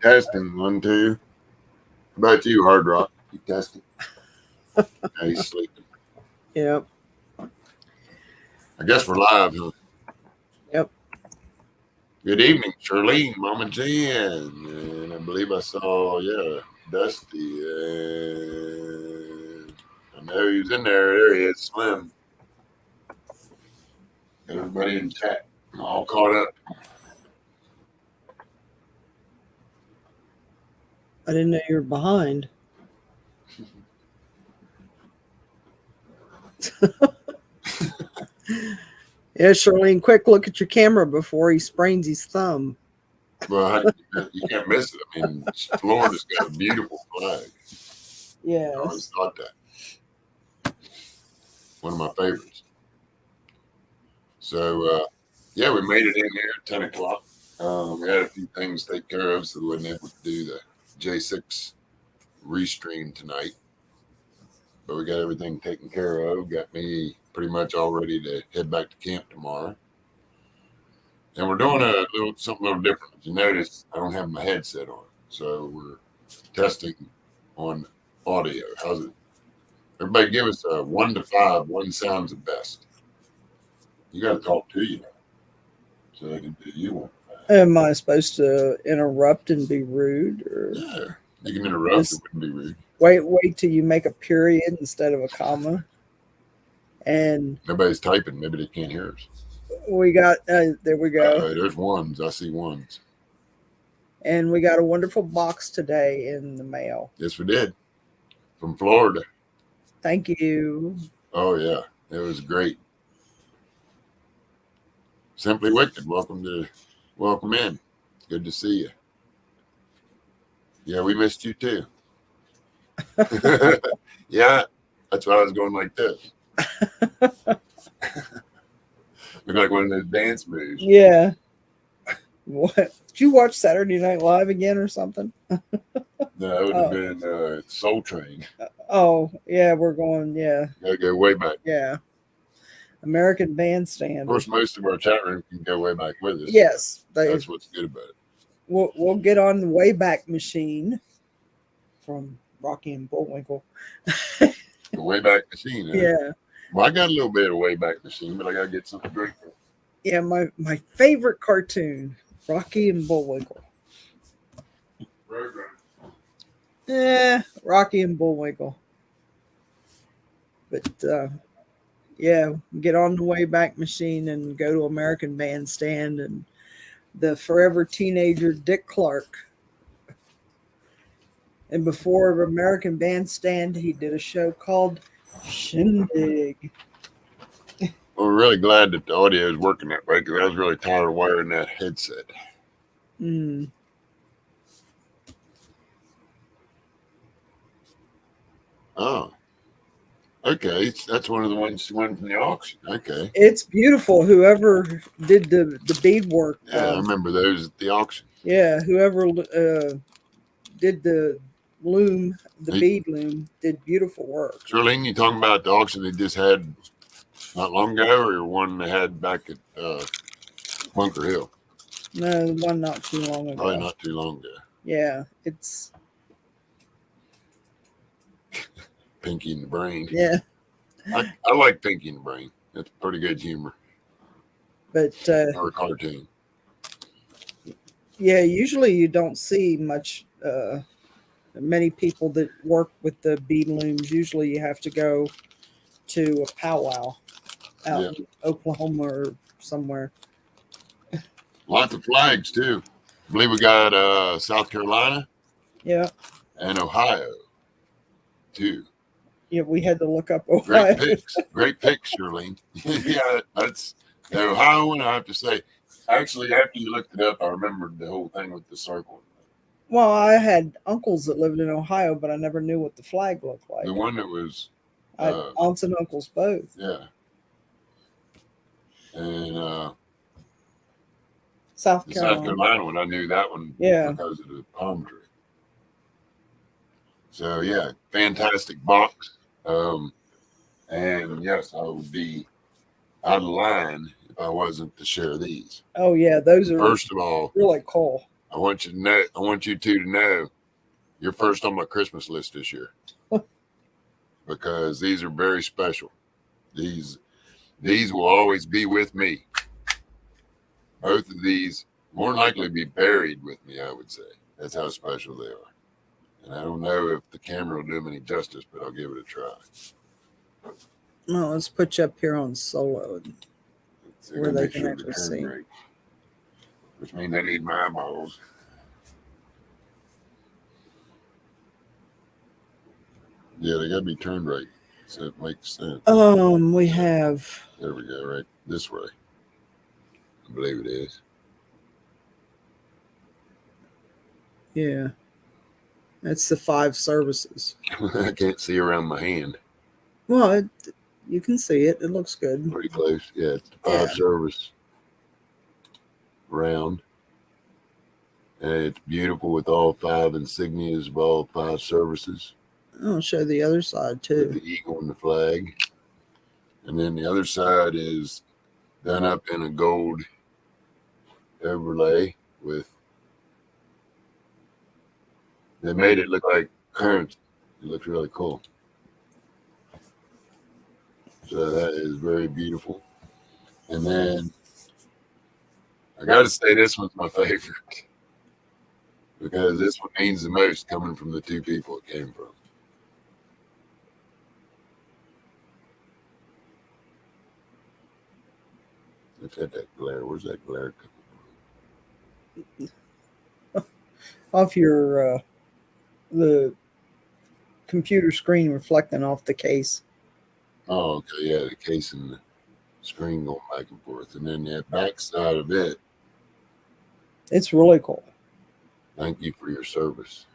Testing 1, 2. How about you, Hard Rock? You testing? Now he's sleeping. Yep. I guess we're live, huh? Yep. Good evening, Charlene, Mama Jan. And I believe I saw, Dusty. And I know he was in there. There he is, Slim. Everybody in chat, all caught up. I didn't know you were behind. Yeah, Charlene, quick look at your camera before he sprains his thumb. Well, you can't miss it. I mean, Florida's got a beautiful flag. Yes. I always thought that. One of my favorites. So, we made it in here at 10 o'clock. We had a few things to take care of, so we wasn't able to do the J6 restream tonight. But we got everything taken care of. Got me pretty much all ready to head back to camp tomorrow. And we're doing something a little different. As you notice, I don't have my headset on. So we're testing on audio. How's it? Everybody give us a 1 to 5. 1 sounds the best. You got to talk to you now. So they can do you one. Am I supposed to interrupt and be rude? Or Yeah, you can interrupt. It wouldn't be rude. Wait till you make a period instead of a comma. And nobody's typing. Maybe they can't hear us. We got, there we go. There's ones. I see ones. And we got a wonderful box today in the mail. Yes, we did. From Florida. Thank you. Oh, yeah. It was great. Simply Wicked, welcome in. Good to see you. Yeah, we missed you too. Yeah, that's why I was going like this. Look like one of those dance moves. Yeah. What? Did you watch Saturday Night Live again or something? No, it would have been Soul Train. Oh, yeah, we're going, yeah. Gotta go way back. Yeah. American Bandstand. Of course, most of our chat room can go way back with us. Yes. That's what's good about it. We'll get on the Wayback Machine from Rocky and Bullwinkle. The Wayback Machine. Huh? Yeah. Well, I got a little bit of Wayback Machine, but I got to get something great for it. Yeah, my favorite cartoon, Rocky and Bullwinkle. Right. Rocky and Bullwinkle. But, get on the Wayback Machine and go to American Bandstand and the forever teenager Dick Clark. And before American Bandstand, he did a show called Shindig. Well, we're really glad that the audio is working that way because I was really tired of wearing that headset. Oh. Okay, that's one of the ones she won from the auction. Okay. It's beautiful. Whoever did the beadwork. Yeah, I remember those at the auction. Yeah, whoever did the loom, bead loom, did beautiful work. Charlene, you talking about the auction they just had not long ago, or one they had back at Bunker Hill? No, the one not too long ago. Probably not too long ago. Yeah, it's Pinky and the Brain. Yeah. I like Pinky and the Brain. That's pretty good humor. But or a cartoon. Yeah, usually you don't see many people that work with the bead looms. Usually you have to go to a powwow out in Oklahoma or somewhere. Lots of flags too. I believe we got South Carolina. Yeah. And Ohio too. Yeah, we had to look up Ohio. Great picks, Charlene. Yeah, that's the Ohio one. I have to say, actually, after you looked it up, I remembered the whole thing with the circle. Well, I had uncles that lived in Ohio, but I never knew what the flag looked like. The one that was aunts and uncles both. Yeah. And South Carolina one, I knew that one because of the palm tree. So yeah, fantastic box. And yes, I would be out of line if I wasn't to share these. Oh yeah, those are first of all really cool. I want you to know. I want you two to know you're first on my Christmas list this year because these are very special. These will always be with me. Both of these more than likely be buried with me. I would say that's how special they are. And I don't know if the camera will do them any justice, but I'll give it a try. Well, let's put you up here on solo. So Where they make can the actually turn see. rate, which means I need my eyeballs. Yeah, they got to be turned right, so it makes sense. We have. There we go, right this way. I believe it is. Yeah. That's the 5 services. I can't see around my hand. Well, you can see it. It looks good. Pretty close. Yeah, it's the 5 Yeah. service round. And it's beautiful with all 5 insignias of all 5 services. I'll show the other side With too. the eagle and the flag. And then the other side is done up in a gold overlay with, they made it look like currency. It looks really cool. So that is very beautiful. And then I got to say this one's my favorite because this one means the most coming from the 2 people it came from. Look at that glare. Where's that glare coming from? Off your the computer screen reflecting off the case. Oh, okay. Yeah, the case and the screen going back and forth. And then the back side of it, It's really cool. thank you for your service.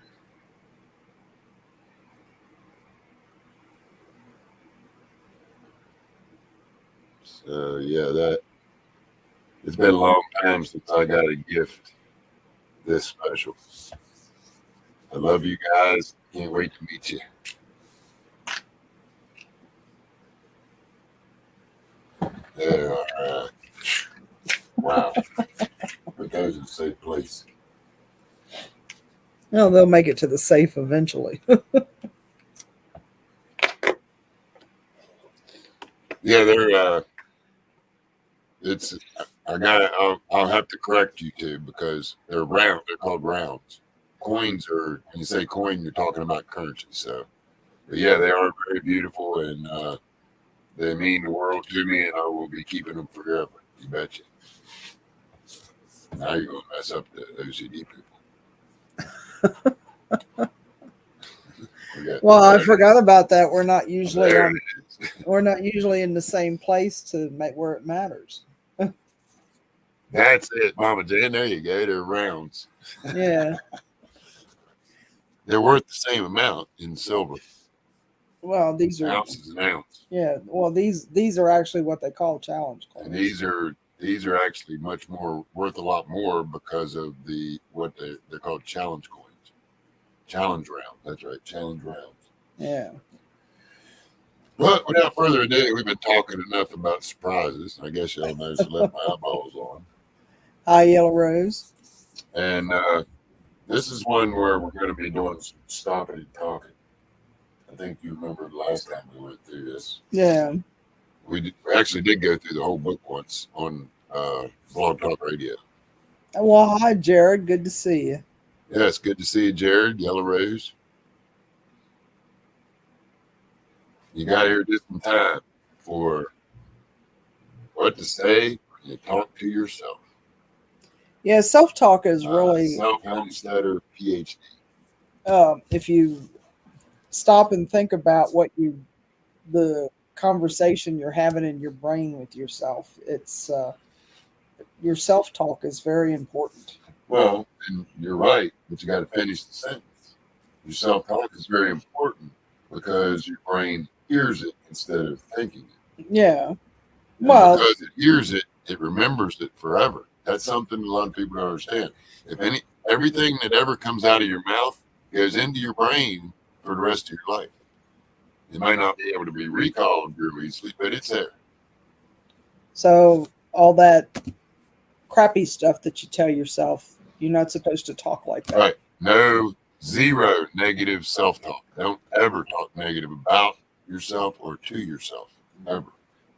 So, yeah, it's been a long time since I got a gift this special. I love you guys. Can't wait to meet you. There, all right. Wow. Put those in a safe place. Well, they'll make it to the safe eventually. Yeah, they're it's I'll have to correct you two because they're round. They're called rounds. Coins are, when you say coin, you're talking about currency. So, but yeah, they are very beautiful and they mean the world to me, and I will be keeping them forever. You betcha. Now you're gonna mess up the OCD people. Well, I forgot about that. We're not usually There on. it is. We're not usually in the same place to make where it matters. That's it, Mama Jan. There you go. They're rounds. Yeah. They're worth the same amount in silver. Well, these are. Ounce is an ounce. Yeah. Well, these are actually what they call challenge And coins. these are actually much more worth a lot more because of what they're called challenge coins. Challenge round. That's right. Challenge rounds. Yeah. But without further ado, we've been talking enough about surprises. I guess y'all know to let my eyeballs on. Hi, Yellow Rose. And this is one where we're going to be doing some stopping and talking. I think you remember the last time we went through this. Yeah. We actually did go through the whole book once on Blog Talk Radio. Well, hi, Jared. Good to see you. Yes, good to see you, Jared. Yellow Rose. You got here just in time for what to say when you talk to yourself. Yeah, self-talk is really, Self-Homesteader PhD. if you stop and think about the conversation you're having in your brain with yourself, it's your self-talk is very important. Well, and you're right, but you got to finish the sentence. Your self-talk is very important because your brain hears it instead of thinking it. Yeah. And Well, because it hears it, it remembers it forever. That's something a lot of people don't understand. Everything that ever comes out of your mouth goes into your brain for the rest of your life. It might not be able to be recalled real easily, but it's there. so all that crappy stuff that you tell yourself, You're not supposed to talk like that. Right. No, zero negative self-talk. Don't ever talk negative about yourself or to yourself, ever.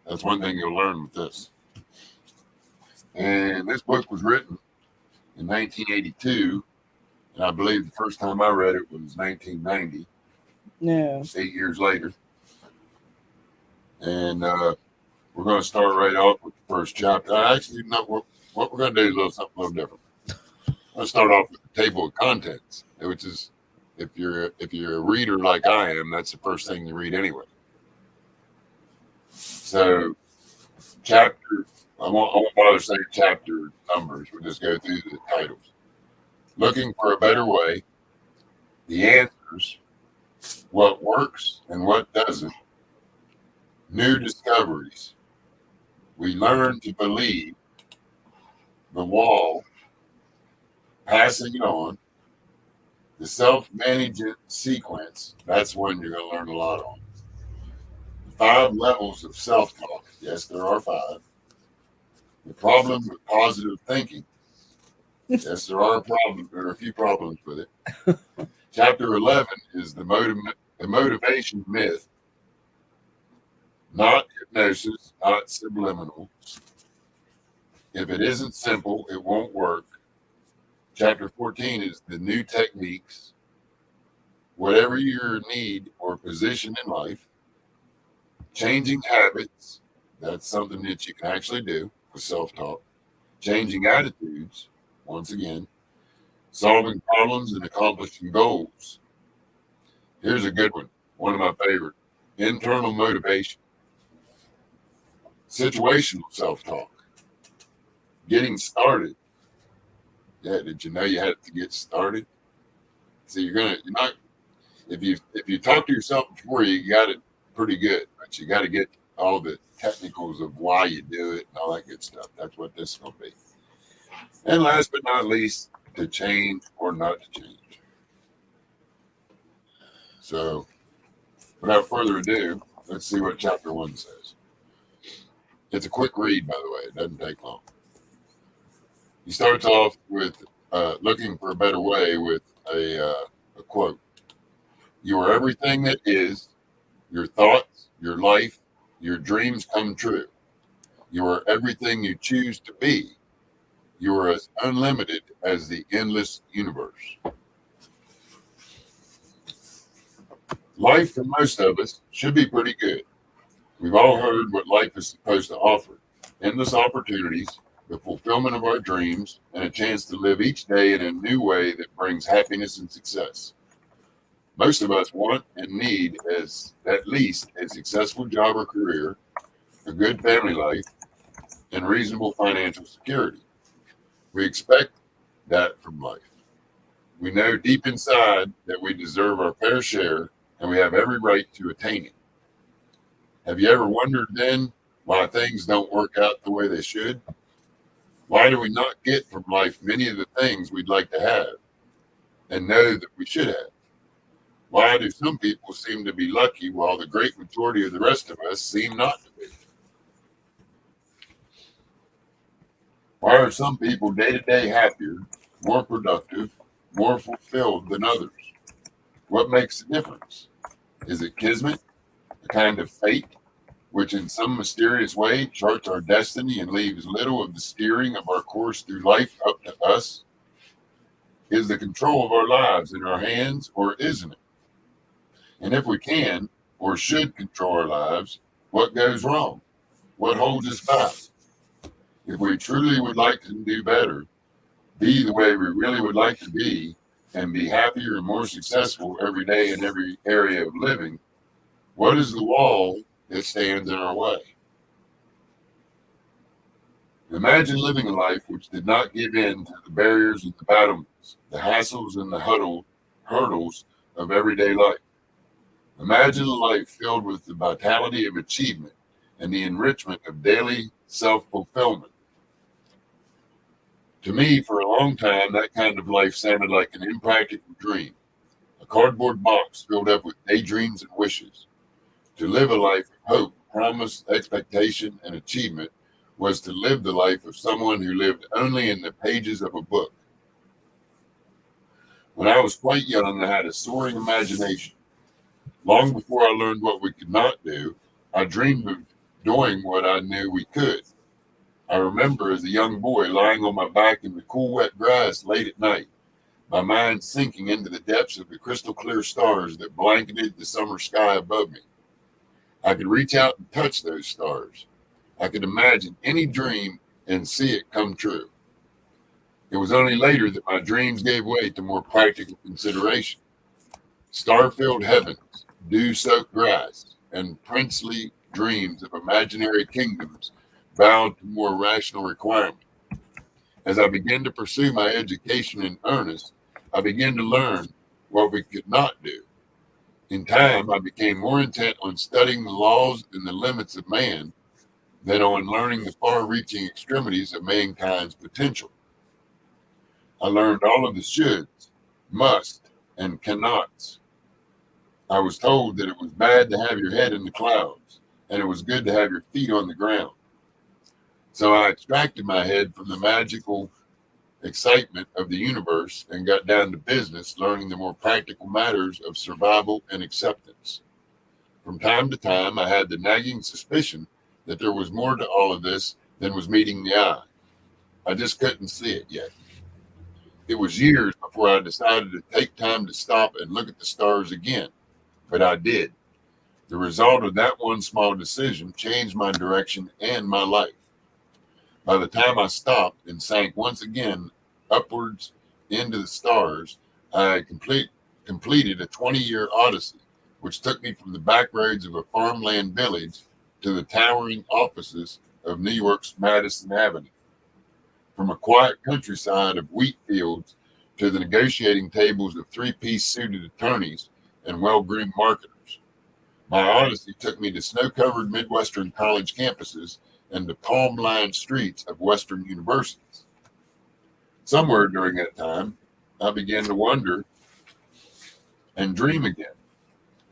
That's one thing you'll learn with this. And this book was written in 1982, and I believe the first time I read it was 1990. Yeah. 8 years later. And we're going to start right off with the first chapter. Actually, not what we're going to do is something a little different. I'll start off with the table of contents, which is if you're a reader like I am, that's the first thing you read anyway. So, chapter, I won't bother saying chapter numbers. We'll just go through the titles. Looking for a better way, the answers, what works and what doesn't, new discoveries, we learn to believe, the wall, passing it on, the self-management sequence, that's one you're going to learn a lot on. The 5 levels of self-talk, yes, there are 5. The problem with positive thinking, yes, there are a few problems with it. Chapter 11 is the motivation myth, not hypnosis, not subliminal. If it isn't simple, it won't work. Chapter 14 is the new techniques. Whatever your need or position in life, changing habits, that's something that you can actually do with self-talk. Changing attitudes, once again, solving problems and accomplishing goals. Here's a good one of my favorite. Internal motivation. Situational self-talk. Getting started. Yeah, did you know you had to get started? So if you talk to yourself before, you got it pretty good, but you got to get all the technicals of why you do it and all that good stuff. That's what this is going to be. And last but not least, to change or not to change. So, without further ado, let's see what chapter 1 says. It's a quick read, by the way. It doesn't take long. He starts off with looking for a better way with a quote. You are everything that is, your thoughts, your life, your dreams come true. You are everything you choose to be. You are as unlimited as the endless universe. Life for most of us should be pretty good. We've all heard what life is supposed to offer. Endless opportunities, the fulfillment of our dreams, and a chance to live each day in a new way that brings happiness and success. Most of us want and need at least a successful job or career, a good family life, and reasonable financial security. We expect that from life. We know deep inside that we deserve our fair share and we have every right to attain it. Have you ever wondered then why things don't work out the way they should? Why do we not get from life many of the things we'd like to have and know that we should have? Why do some people seem to be lucky while the great majority of the rest of us seem not to be? Why are some people day to day happier, more productive, more fulfilled than others? What makes the difference? Is it kismet, a kind of fate, which in some mysterious way charts our destiny and leaves little of the steering of our course through life up to us? Is the control of our lives in our hands, or isn't it? And if we can or should control our lives, what goes wrong? What holds us back? If we truly would like to do better, be the way we really would like to be, and be happier and more successful every day in every area of living, what is the wall that stands in our way? Imagine living a life which did not give in to the barriers and the battlements, the hassles and the hurdles of everyday life. Imagine a life filled with the vitality of achievement and the enrichment of daily self-fulfillment. To me, for a long time, that kind of life sounded like an impractical dream, a cardboard box filled up with daydreams and wishes. To live a life of hope, promise, expectation, and achievement was to live the life of someone who lived only in the pages of a book. When I was quite young, I had a soaring imagination. Long before I learned what we could not do, I dreamed of doing what I knew we could. I remember as a young boy lying on my back in the cool, wet grass late at night, my mind sinking into the depths of the crystal clear stars that blanketed the summer sky above me. I could reach out and touch those stars. I could imagine any dream and see it come true. It was only later that my dreams gave way to more practical consideration. Star-filled heavens, dew-soaked grass, and princely dreams of imaginary kingdoms bowed to more rational requirements. As I began to pursue my education in earnest, I began to learn what we could not do. In time, I became more intent on studying the laws and the limits of man than on learning the far-reaching extremities of mankind's potential. I learned all of the shoulds, must, and cannots. I was told that it was bad to have your head in the clouds, and it was good to have your feet on the ground. So I extracted my head from the magical excitement of the universe and got down to business, learning the more practical matters of survival and acceptance. From time to time, I had the nagging suspicion that there was more to all of this than was meeting the eye. I just couldn't see it yet. It was years before I decided to take time to stop and look at the stars again, but I did. The result of that one small decision changed my direction and my life. By the time I stopped and sank once again upwards into the stars, I had completed a 20-year odyssey, which took me from the back roads of a farmland village to the towering offices of New York's Madison Avenue. From a quiet countryside of wheat fields to the negotiating tables of three-piece suited attorneys and well-groomed marketers. My odyssey took me to snow-covered Midwestern college campuses and the palm-lined streets of Western universities. Somewhere during that time, I began to wonder and dream again,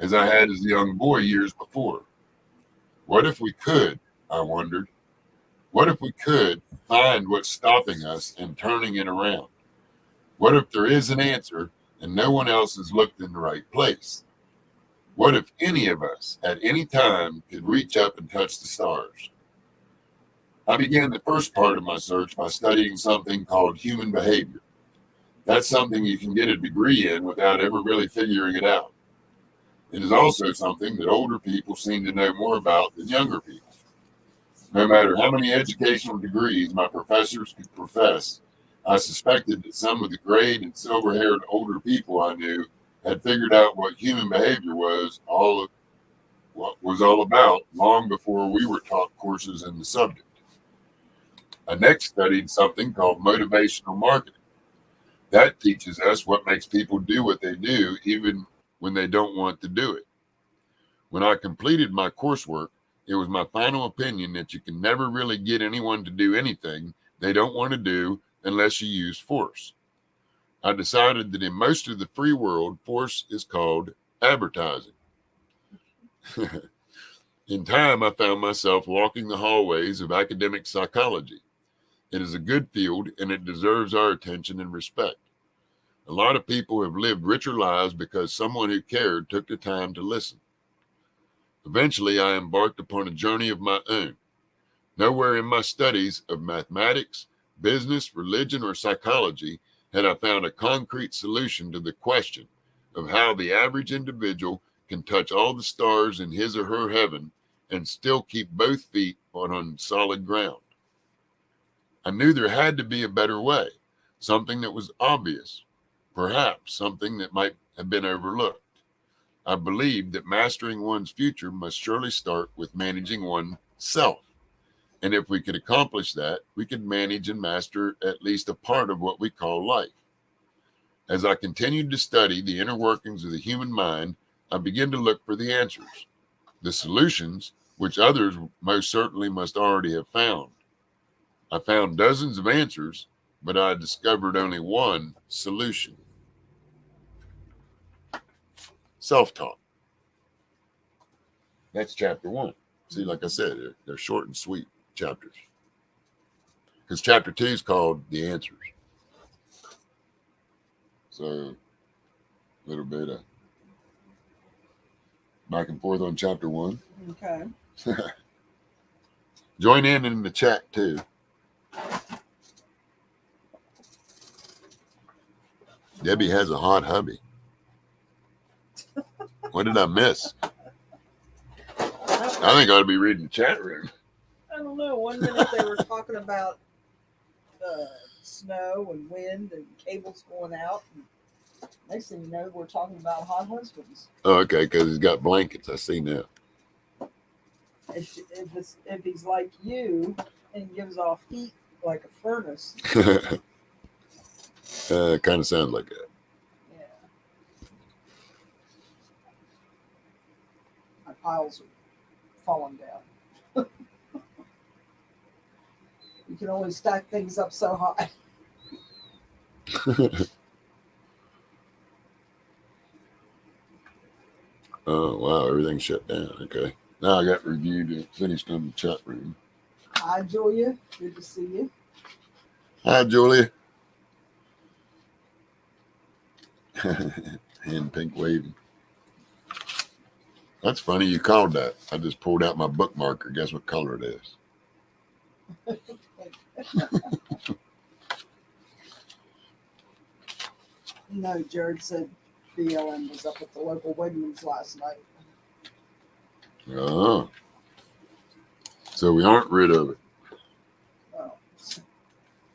as I had as a young boy years before. What if we could, I wondered, what if we could find what's stopping us and turning it around? What if there is an answer and no one else has looked in the right place? What if any of us at any time could reach up and touch the stars? I began the first part of my search by studying something called human behavior. That's something you can get a degree in without ever really figuring it out. It is also something that older people seem to know more about than younger people. No matter how many educational degrees my professors could profess, I suspected that some of the grayed and silver-haired older people I knew had figured out what human behavior was all about long before we were taught courses in the subject. I next studied something called motivational marketing. That teaches us what makes people do what they do, even when they don't want to do it. When I completed my coursework, it was my final opinion that you can never really get anyone to do anything they don't want to do unless you use force. I decided that in most of the free world, force is called advertising. In time, I found myself walking the hallways of academic psychology. It is a good field and it deserves our attention and respect. A lot of people have lived richer lives because someone who cared took the time to listen. Eventually, I embarked upon a journey of my own. Nowhere in my studies of mathematics, business, religion, or psychology had I found a concrete solution to the question of how the average individual can touch all the stars in his or her heaven and still keep both feet on solid ground. I knew there had to be a better way, something that was obvious, perhaps something that might have been overlooked. I believed that mastering one's future must surely start with managing oneself. And if we could accomplish that, we could manage and master at least a part of what we call life. As I continued to study the inner workings of the human mind, I began to look for the answers, the solutions, which others most certainly must already have found. I found dozens of answers, but I discovered only one solution. Self-talk. That's chapter 1. See, like I said, they're short and sweet chapters. Because chapter 2 is called The Answers. So little bit of back and forth on chapter 1. Okay. Join in the chat too. Debbie has a hot hubby. What did I miss? I think I ought to be reading the chat room. I don't know. One minute they were talking about snow and wind and cables going out. And next thing you know, we're talking about hot husbands. Oh, okay, because he's got blankets. I see now. If he's like you and gives off heat like a furnace. Kind of sounds like that. Yeah. My piles are falling down. You can only stack things up so high. Oh, wow. Everything's shut down. Okay. Now I got reviewed and finished on the chat room. Hi, Julia. Good to see you. Hi, Julia. Hand pink waving. That's funny you called that. I just pulled out my bookmarker. Guess what color it is? No, Jared said BLM was up at the local Wegmans last night. Oh. So we aren't rid of it. Oh,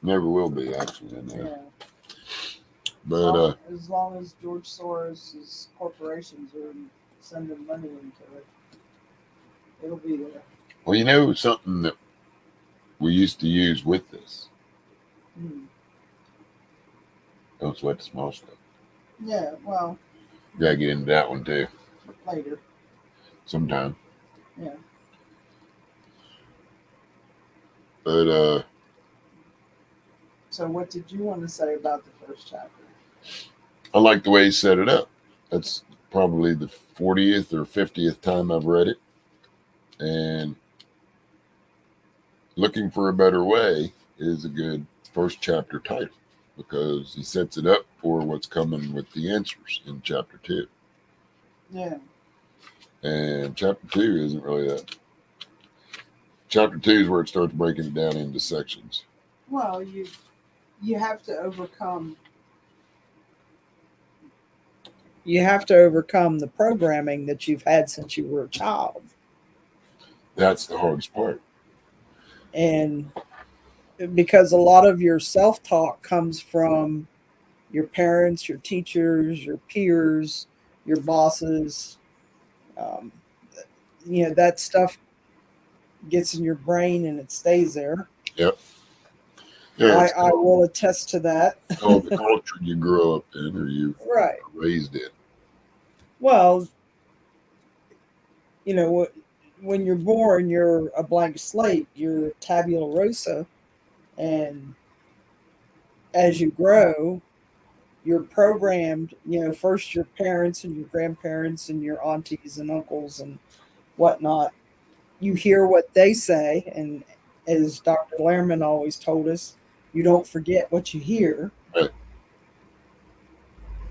Never will be, actually. I know. yeah. But as long as George Soros' corporations are sending money into it, it'll be there. well, you know something that we used to use with this. Don't sweat the small stuff. Yeah, well, Gotta get into that one too. later. Sometime. Yeah. But So what did you want to say about the first chapter? I like the way he set it up. That's probably the 40th or 50th time I've read it. And Looking for a Better Way is a good first chapter title because he sets it up for what's coming with the answers in chapter 2. Yeah. And chapter 2 isn't really that. Chapter 2 is where it starts breaking it down into sections. Well, you have to overcome. You have to overcome the programming that you've had since you were a child. That's the hardest part. And because a lot of your self-talk comes from your parents, your teachers, your peers, your bosses. That stuff gets in your brain and it stays there. Yep. Yeah, I will attest to that. all the culture you grow up in or you Right. raised in. Well, when you're born, you're a blank slate. You're tabula rasa. And as you grow, you're programmed, first your parents and your grandparents and your aunties and uncles and whatnot. You hear what they say. And as Dr. Lehrman always told us, you don't forget what you hear. Right.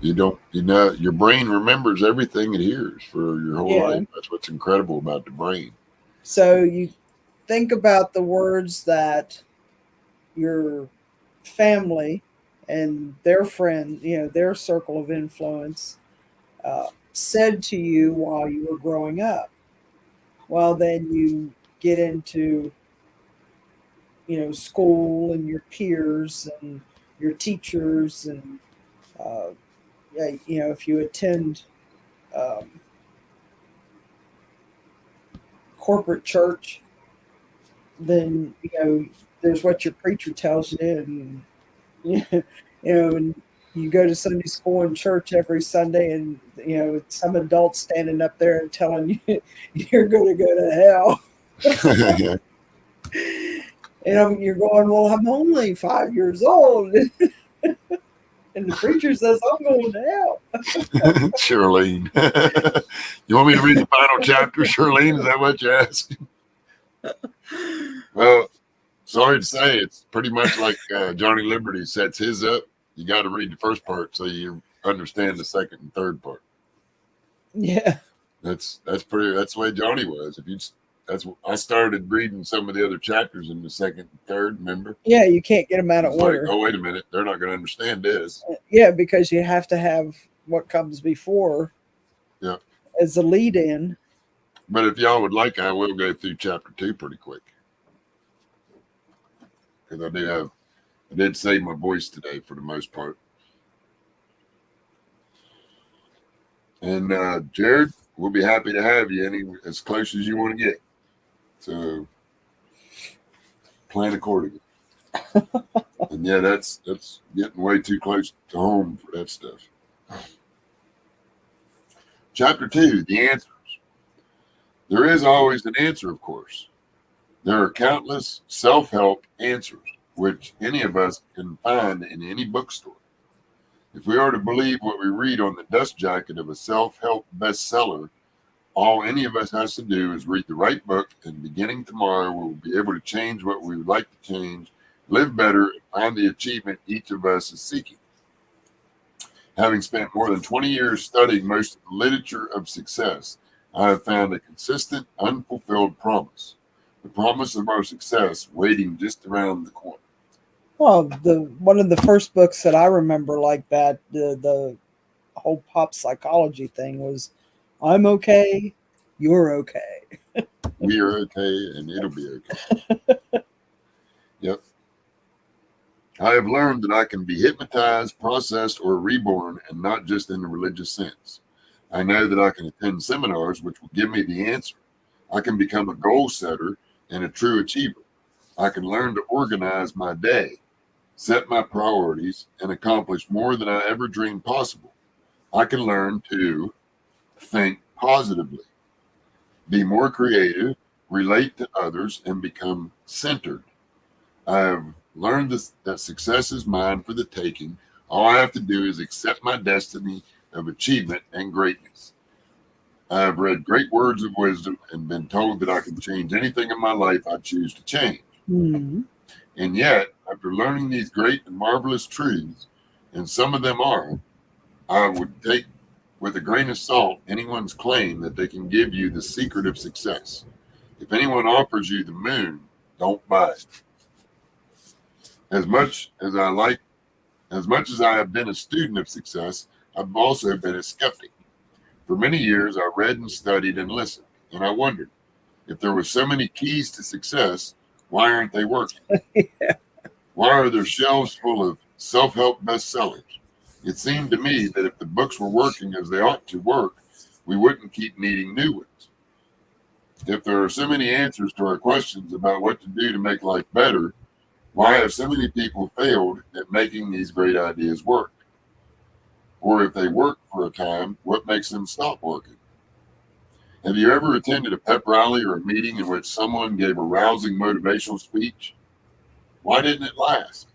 Your brain remembers everything it hears for your whole life. That's what's incredible about the brain. So you think about the words that your family and their friend, their circle of influence said to you while you were growing up. Well, then you get into, school and your peers and your teachers and, if you attend corporate church, then, there's what your preacher tells you. And, and you go to Sunday school and church every Sunday and, some adults standing up there and telling you you're going to go to hell. And you're going, well, I'm only 5 years old. And the preacher says, I'm going to hell. Charlene. You want me to read the final chapter, Charlene? Is that what you're asking? Well, sorry to say, it's pretty much like Johnny Liberty sets his up. You got to read the first part so you understand the second and third part. Yeah. That's the way Johnny was. I started reading some of the other chapters in the second and third, remember? Yeah, you can't get them out of It's like, order. oh, wait a minute, they're not going to understand this. Yeah, because you have to have what comes before Yeah. as the lead in. But if y'all would like, I will go through chapter 2 pretty quick. Because I did save my voice today for the most part. And Jared, we'll be happy to have you as close as you want to get. So plan accordingly. And yeah, that's getting way too close to home for that stuff. Chapter 2, the answers. There is always an answer, of course. There are countless self-help answers, which any of us can find in any bookstore. If we are to believe what we read on the dust jacket of a self-help bestseller, all any of us has to do is read the right book, and beginning tomorrow, we'll be able to change what we would like to change, live better, and find the achievement each of us is seeking. Having spent more than 20 years studying most of the literature of success, I have found a consistent, unfulfilled promise. The promise of our success waiting just around the corner. Well, one of the first books that I remember like that, the whole pop psychology thing was, I'm okay, you're okay. We are okay, and it'll be okay. Yep. I have learned that I can be hypnotized, processed, or reborn, and not just in the religious sense. I know that I can attend seminars which will give me the answer. I can become a goal setter and a true achiever. I can learn to organize my day, set my priorities, and accomplish more than I ever dreamed possible. I can learn to think positively, be more creative, relate to others, and become centered. I have learned that success is mine for the taking. All I have to do is accept my destiny of achievement and greatness. I have read great words of wisdom and been told that I can change anything in my life I choose to change. Mm-hmm. And yet, after learning these great and marvelous truths, and some of them are, I would take with a grain of salt anyone's claim that they can give you the secret of success. If anyone offers you the moon, don't buy it. As much as I have been a student of success, I've also been a skeptic. For many years, I read and studied and listened, and I wondered, if there were so many keys to success, why aren't they working? Yeah. Why are there shelves full of self-help bestsellers? It seemed to me that if the books were working as they ought to work, we wouldn't keep needing new ones. If there are so many answers to our questions about what to do to make life better, why have so many people failed at making these great ideas work? Or if they work for a time, what makes them stop working? Have you ever attended a pep rally or a meeting in which someone gave a rousing motivational speech? Why didn't it last?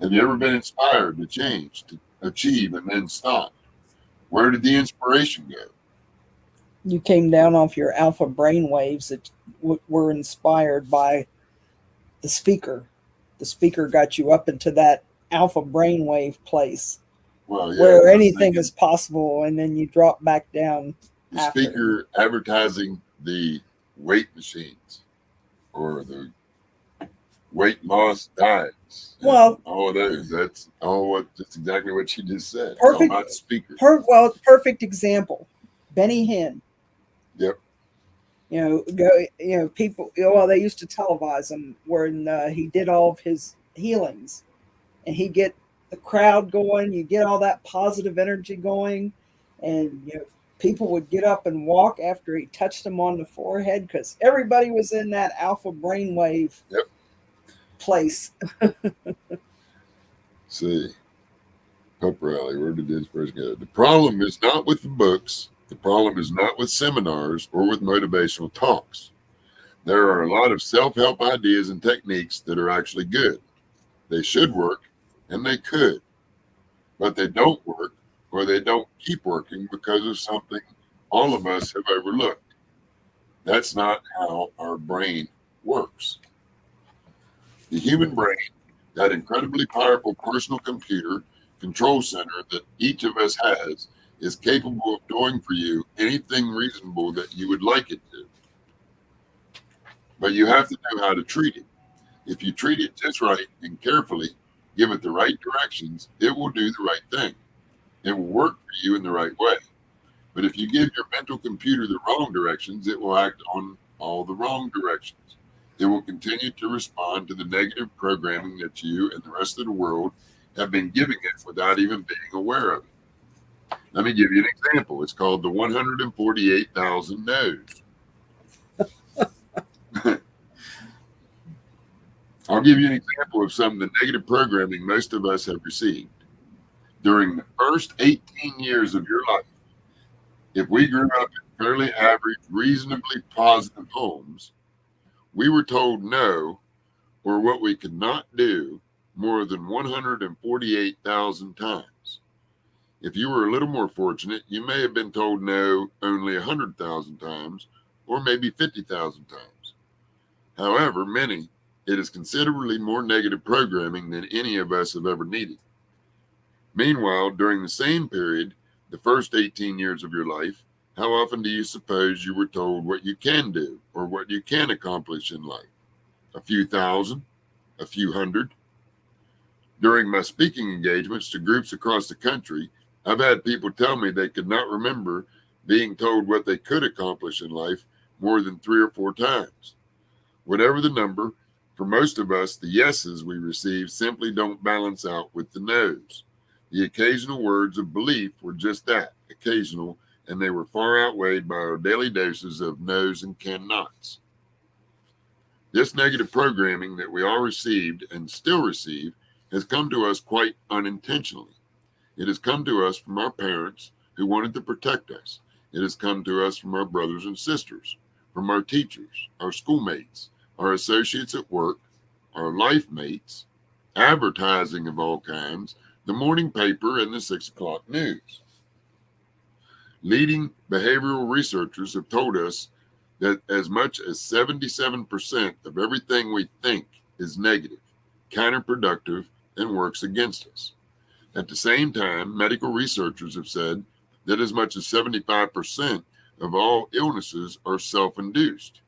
Have you ever been inspired to change, to achieve, and then stop? Where did the inspiration go? You came down off your alpha brain waves that were inspired by the speaker. The speaker got you up into that alpha brainwave place Well, yeah, where anything is possible, and then you drop back down. The after. speaker advertising the weight machines or the weight loss diets. Well, all those. That's exactly what you just said. Perfect. About speaker. Perfect example. Benny Hinn. Yep. People. Well, they used to televise him when he did all of his healings, and he get the crowd going. You get all that positive energy going, and people would get up and walk after he touched them on the forehead because everybody was in that alpha brainwave place. See, pep rally. Where did the inspiration go? The problem is not with the books. The problem is not with seminars or with motivational talks. There are a lot of self-help ideas and techniques that are actually good. They should work, and they could, but they don't work, or they don't keep working because of something all of us have overlooked. That's not how our brain works. The human brain, that incredibly powerful personal computer, control center that each of us has is capable of doing for you anything reasonable that you would like it to. But you have to know how to treat it. If you treat it just right and carefully, give it the right directions, it will do the right thing. It will work for you in the right way. But if you give your mental computer the wrong directions, it will act on all the wrong directions. It will continue to respond to the negative programming that you and the rest of the world have been giving it without even being aware of it. Let me give you an example. It's called the 148,000 no's. I'll give you an example of some of the negative programming most of us have received. During the first 18 years of your life, if we grew up in fairly average, reasonably positive homes, we were told no, or what we could not do, more than 148,000 times. If you were a little more fortunate, you may have been told no only 100,000 times, or maybe 50,000 times. However, it is considerably more negative programming than any of us have ever needed. Meanwhile, during the same period, the first 18 years of your life, how often do you suppose you were told what you can do or what you can accomplish in life? A few thousand? A few hundred? During my speaking engagements to groups across the country, I've had people tell me they could not remember being told what they could accomplish in life more than 3 or 4 times. Whatever the number, for most of us, the yeses we receive simply don't balance out with the nos. The occasional words of belief were just that, occasional, and they were far outweighed by our daily doses of no's and cannots. This negative programming that we all received and still receive has come to us quite unintentionally. It has come to us from our parents who wanted to protect us. It has come to us from our brothers and sisters, from our teachers, our schoolmates, our associates at work, our life mates, advertising of all kinds, the morning paper, and the 6 o'clock news. Leading behavioral researchers have told us that as much as 77% of everything we think is negative, counterproductive, and works against us. At the same time, medical researchers have said that as much as 75% of all illnesses are self-induced.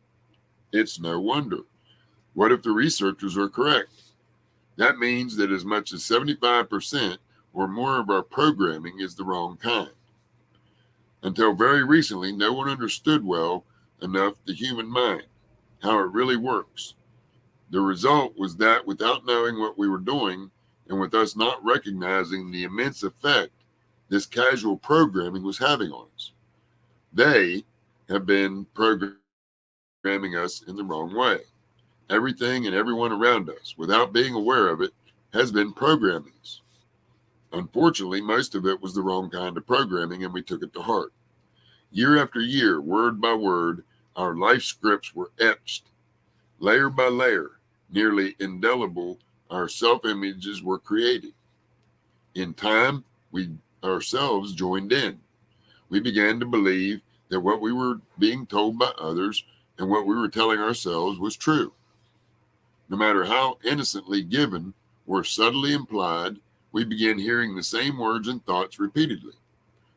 It's no wonder. What if the researchers are correct? That means that as much as 75% or more of our programming is the wrong kind. Until very recently, no one understood well enough the human mind, how it really works. The result was that without knowing what we were doing, and with us not recognizing the immense effect this casual programming was having on us, they have been programming us in the wrong way. Everything and everyone around us, without being aware of it, has been programming us. Unfortunately, most of it was the wrong kind of programming, and we took it to heart. Year after year, word by word, our life scripts were etched. Layer by layer, nearly indelible, our self-images were created. In time, we ourselves joined in. We began to believe that what we were being told by others and what we were telling ourselves was true. No matter how innocently given or subtly implied, we began hearing the same words and thoughts repeatedly.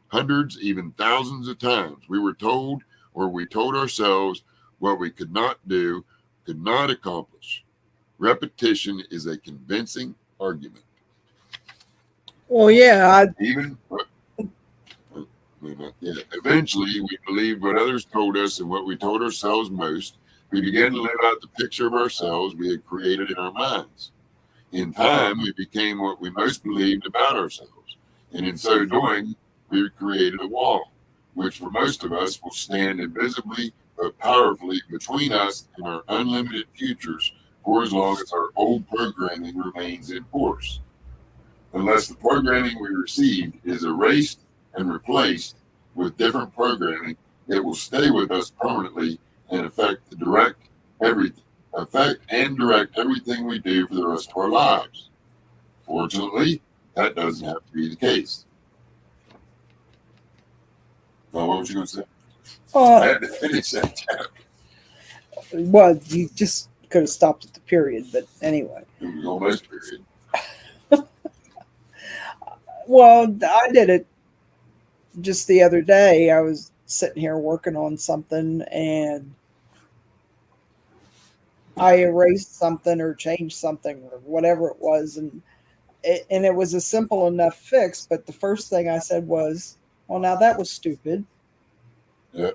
Hundreds, even thousands of times, we were told or we told ourselves what we could not do, could not accomplish. Repetition is a convincing argument. Well, yeah, Eventually, we believed what others told us and what we told ourselves most. We began to live out the picture of ourselves we had created in our minds. In time, we became what we most believed about ourselves. And in so doing, we created a wall, which for most of us will stand invisibly but powerfully between us and our unlimited futures for as long as our old programming remains in force. Unless the programming we received is erased and replaced with different programming, it will stay with us permanently and affect and direct everything we do for the rest of our lives. Fortunately, that doesn't have to be the case. Well, what was you going to say? I had to finish that chapter. Well, you just could have stopped at the period, but anyway. It was almost period. Well, I did it just the other day. I was sitting here working on something and I erased something or changed something or whatever it was, and it was a simple enough fix. But the first thing I said was, "Well, now that was stupid." Yeah.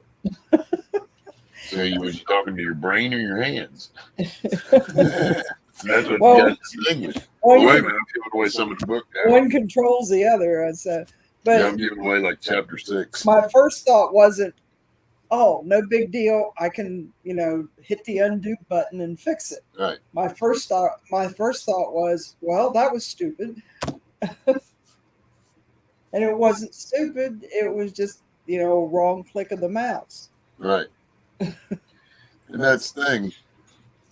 So was you talking to your brain or your hands? That's what Well, you got to distinguish. one, Wait a minute, I'm giving away some of the book now. one controls the other. I said, but Yeah, I'm giving away like chapter 6. my first thought wasn't, "Oh, no big deal. I can, hit the undo button and fix it." Right. My first thought was, "Well, that was stupid." And it wasn't stupid. It was just, wrong click of the mouse. Right. And that's the thing.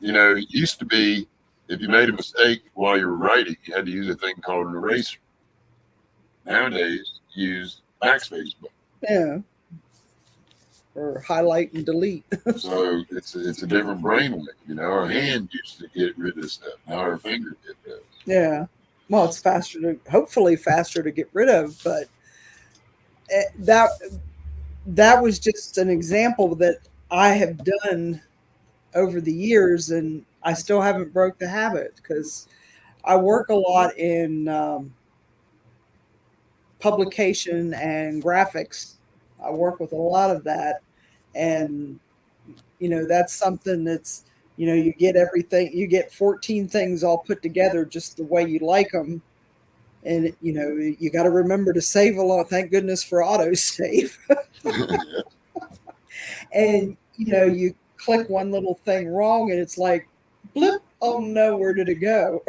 It used to be if you made a mistake while you were writing, you had to use a thing called an eraser. Nowadays, you use backspace button. Yeah. Or highlight and delete. So it's a different brainwave. Our hand used to get rid of stuff. Now our fingertip does. Yeah. Well, it's hopefully faster to get rid of, but that was just an example that I have done over the years, and I still haven't broke the habit because I work a lot in publication and graphics. I work with a lot of that, and that's something that's you get everything, you get 14 things all put together just the way you like them, and you got to remember to save a lot. Thank goodness for autosave. And you click one little thing wrong and it's like blip, oh no, where did it go?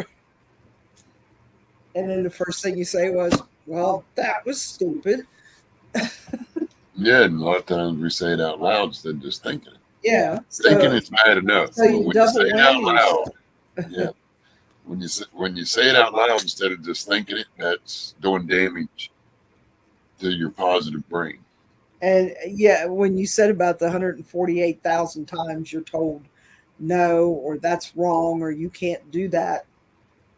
And then the first thing you say was, "Well, that was stupid." Yeah, and a lot of times we say it out loud instead of just thinking it. Yeah. Thinking it's bad enough. So you But when you double say it out whammy loud, yeah. When you say it out loud instead of just thinking it, that's doing damage to your positive brain. And yeah, when you said about the 148,000 times you're told no, or that's wrong, or you can't do that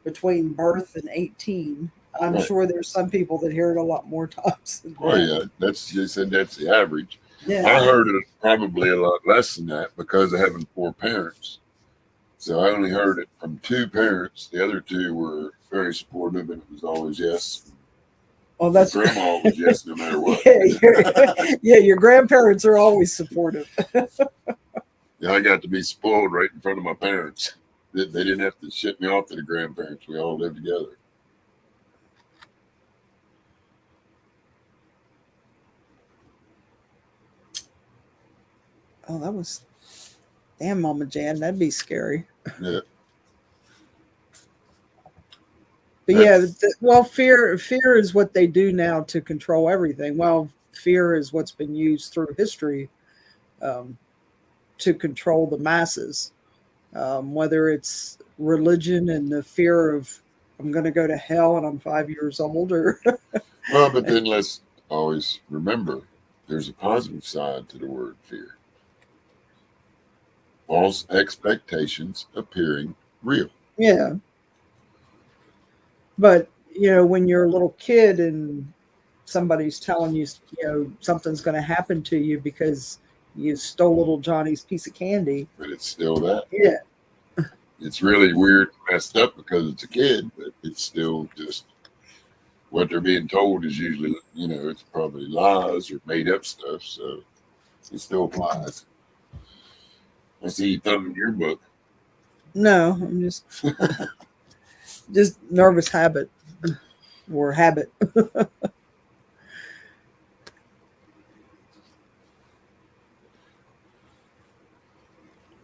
between birth and 18, I'm Right. sure there's some people that hear it a lot more times than Oh that. yeah, you said that's the average. I Yeah. heard it probably a lot less than that because of having 4 parents. So I only heard it from 2 parents. The other 2 were very supportive, and it was always yes. Well, that's Grandma was yes no matter what. yeah, your grandparents are always supportive. Yeah, I got to be spoiled right in front of my parents. They didn't have to ship me off to the grandparents. We all lived together. Oh, that was damn, Mama Jan. That'd be scary. Yeah. But yeah, well, fear is what they do now to control everything. Well, fear is what's been used through history um, to control the masses, whether it's religion and the fear of I'm going to go to hell and I'm 5 years old, or Well, but then let's always remember there's a positive side to the word fear. False expectations appearing real. yeah. But when you're a little kid and somebody's telling you, something's going to happen to you because you stole little Johnny's piece of candy. But it's still that. Yeah. It's really weird and messed up because it's a kid, but it's still just what they're being told is usually, it's probably lies or made up stuff. So it still applies. I see you thumbing your book. No, I'm just nervous habit or habit.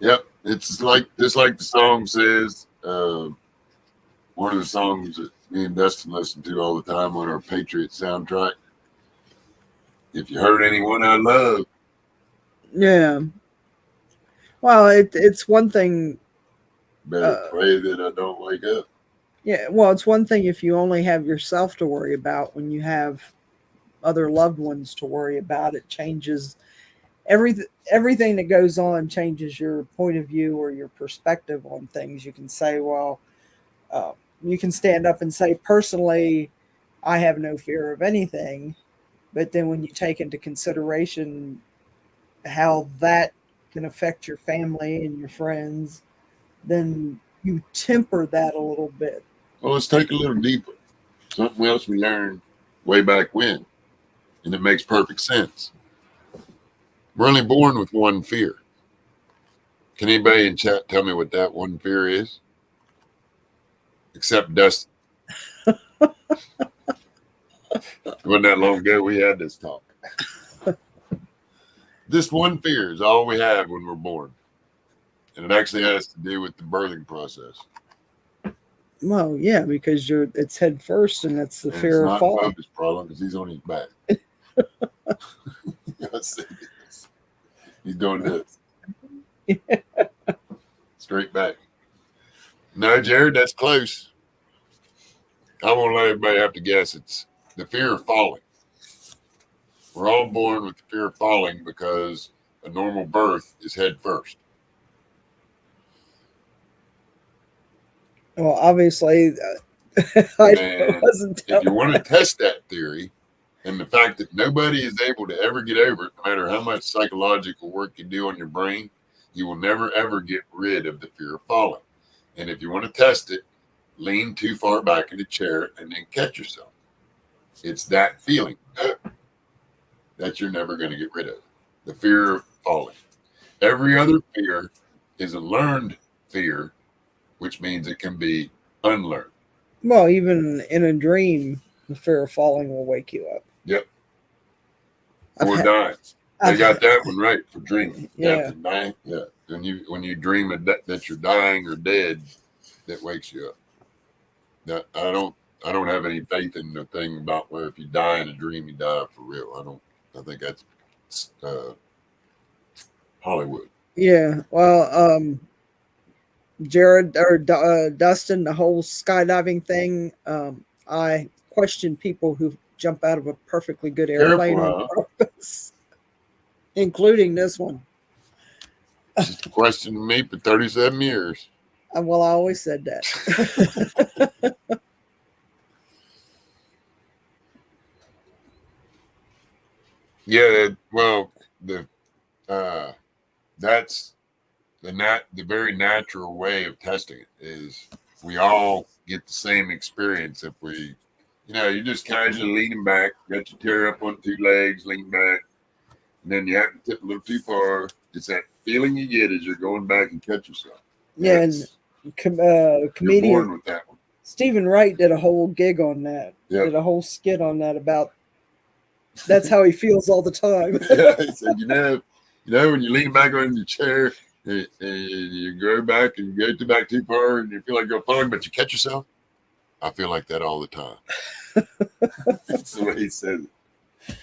Yep. It's just like the song says. One of the songs that me and Dustin listen to all the time on our Patriot soundtrack. If you hurt anyone I love. Yeah. Well, it's one thing. Better pray that I don't wake up. Yeah. Well, it's one thing if you only have yourself to worry about. When you have other loved ones to worry about, it changes everything that goes on. Changes your point of view or your perspective on things. You can say, well, you can stand up and say, personally, I have no fear of anything. But then when you take into consideration how that can affect your family and your friends, then you temper that a little bit. Well, let's take a little deeper. Something else we learned way back when, and it makes perfect sense. We're only born with one fear. Can anybody in chat tell me what that one fear is? Except Dustin. It wasn't that long ago we had this talk. This one fear is all we have when we're born. And it actually has to do with the birthing process. Well, yeah, because it's head first, and that's the And fear it's of not falling. Bubba's problem because he's on his back. I see this. He's doing this. Straight back. No, Jared, that's close. I won't let everybody have to guess. It's the fear of falling. We're all born with the fear of falling because a normal birth is head first. Well, obviously, And wasn't. if you want to test that theory and the fact that nobody is able to ever get over it, no matter how much psychological work you do on your brain, you will never, ever get rid of the fear of falling. And if you want to test it, lean too far back in the chair and then catch yourself. It's that feeling that you're never going to get rid of, the fear of falling. Every other fear is a learned fear, which means it can be unlearned. Well, even in a dream, the fear of falling will wake you up. Yep. I've Or had- dying. They I've- got that one right for dreaming. Yeah. After dying, yeah. When you dream that you're dying or dead, that wakes you up. Now, I don't have any faith in the thing about where if you die in a dream, you die for real. I think that's Hollywood. Yeah. Well, Jared or Dustin, the whole skydiving thing. I question people who jump out of a perfectly good airplane Careful, on purpose, including this one. She's questioned me for 37 years. Well, I always said that. Yeah, well, that's the very natural way of testing it is we all get the same experience if you're just casually leaning back, got your chair up on two legs, lean back, and then you have to tip a little too far. It's that feeling you get as you're going back and catch yourself. Yeah, and You're comedian born with that one. Stephen Wright did a whole gig on that. Yep. Did a whole skit on that about that's how he feels all the time. Yeah, he said, when you lean back on your chair and you go back and you go back too far and you feel like you're falling, but you catch yourself. I feel like that all the time. That's the way he says it.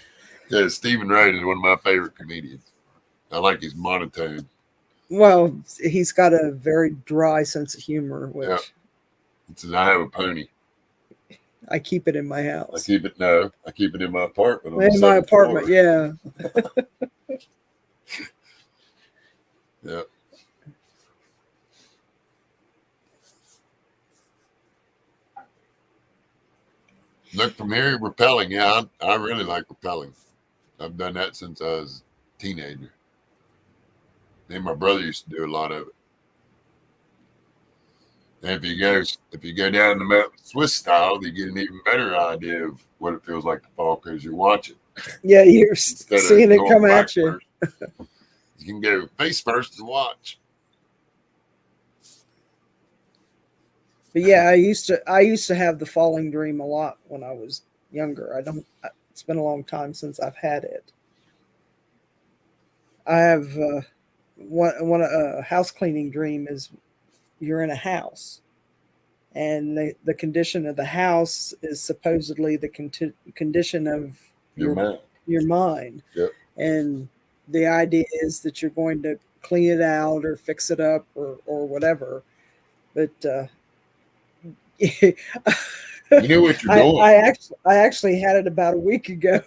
Yeah, Stephen Wright is one of my favorite comedians. I like his monotone. Well, he's got a very dry sense of humor, which Yeah. He says, I have a pony. I keep it in my I house. keep it in my apartment. In my apartment, yeah. Yeah. Look from here, rappelling. Yeah, I really like rappelling. I've done that since I was a teenager. Me and my brother used to do a lot of it. And if you go down the mountain Swiss style, you get an even better idea of what it feels like to fall because you're watching. Yeah, you're Instead of seeing it going come back at you. first, you can go face first and watch. But yeah, I used to have the falling dream a lot when I was younger. It's been a long time since I've had it. I have a house cleaning dream is you're in a house, and the condition of the house is supposedly the condition of Your man. your mind. Yep. And the idea is that you're going to clean it out or fix it up or whatever. But You know what you're doing. I actually had it about a week ago.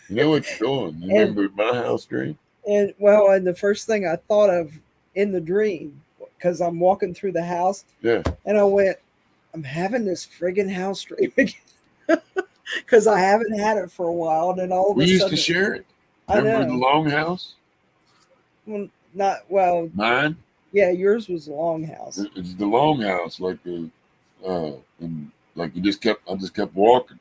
You know what you're doing. You remember my house dream? And the first thing I thought of in the dream, because I'm walking through the house, Yeah. and I went, I'm having this friggin' house dream again. because I haven't had it for a while, and then all of We a used sudden, to share it. I Remember the know. longhouse? Well, not well. Mine? Yeah, yours was a longhouse. It's the longhouse, and like I just kept walking.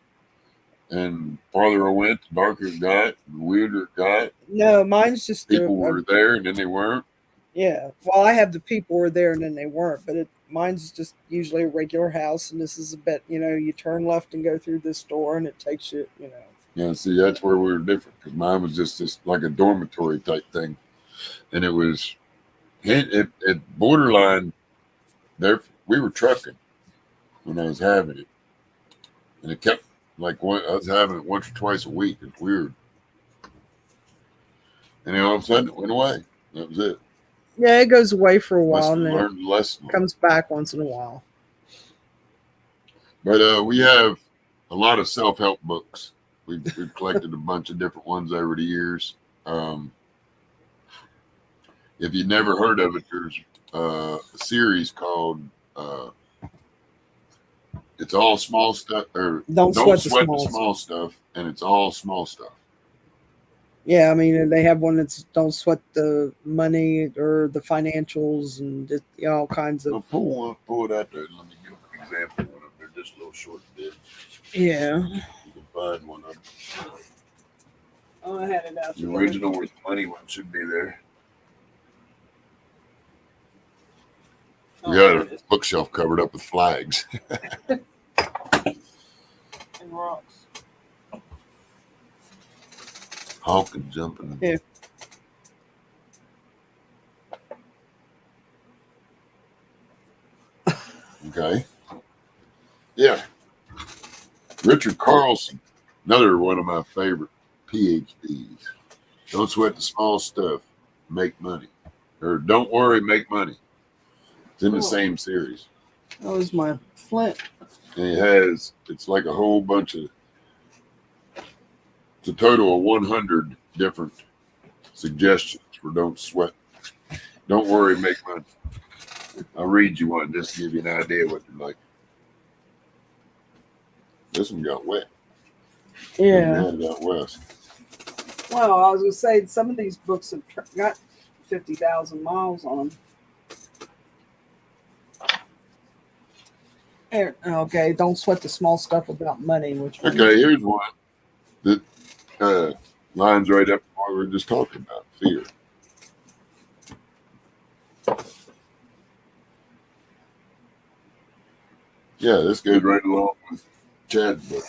And farther I went, the darker it got, the weirder it got. No, mine's just People were there and then they weren't. yeah. Well, I have the people were there and then they weren't, but mine's just usually a regular house, and this is a bit. You turn left and go through this door, and it takes you. Yeah, see, that's where we were different because mine was just like a dormitory type thing. And it was it borderline there. We were trucking when I was having it. And it kept I was having it once or twice a week. It's weird. And then all of a sudden it went away. That was it. Yeah, it goes away for a Must while have and then learned the lesson. it comes back once in a while. But we have a lot of self-help books. We've collected a bunch of different ones over the years. If you've never heard of it, there's a series called It's All Small Stuff, or Don't Sweat the Small Stuff, and It's All Small Stuff. Yeah, I mean, they have one that's don't sweat the money or the financials and all kinds of. I'll pull it out there. Let me give an example one up there, just a little short bit. Yeah. You can find one of them. Oh, I had it out. The original with money one should be there. We got a bookshelf covered up with flags. And rocks. Honking, jumping. Yeah. Okay. Yeah. Richard Carlson, another one of my favorite PhDs. Don't sweat the small stuff, make money. Or don't worry, make money. It's in the same series. That was my flint. And it's like a whole bunch of, it's a total of 100 different suggestions for don't sweat. Don't worry, make money. I'll read you one just to give you an idea what they're like. This one got wet. Yeah. It got west. Well, I was going to say, some of these books have got 50,000 miles on them. Okay, don't sweat the small stuff about money. Okay, here's one that lines right up what we were just talking about, fear. Yeah, this goes right along with Chad's book.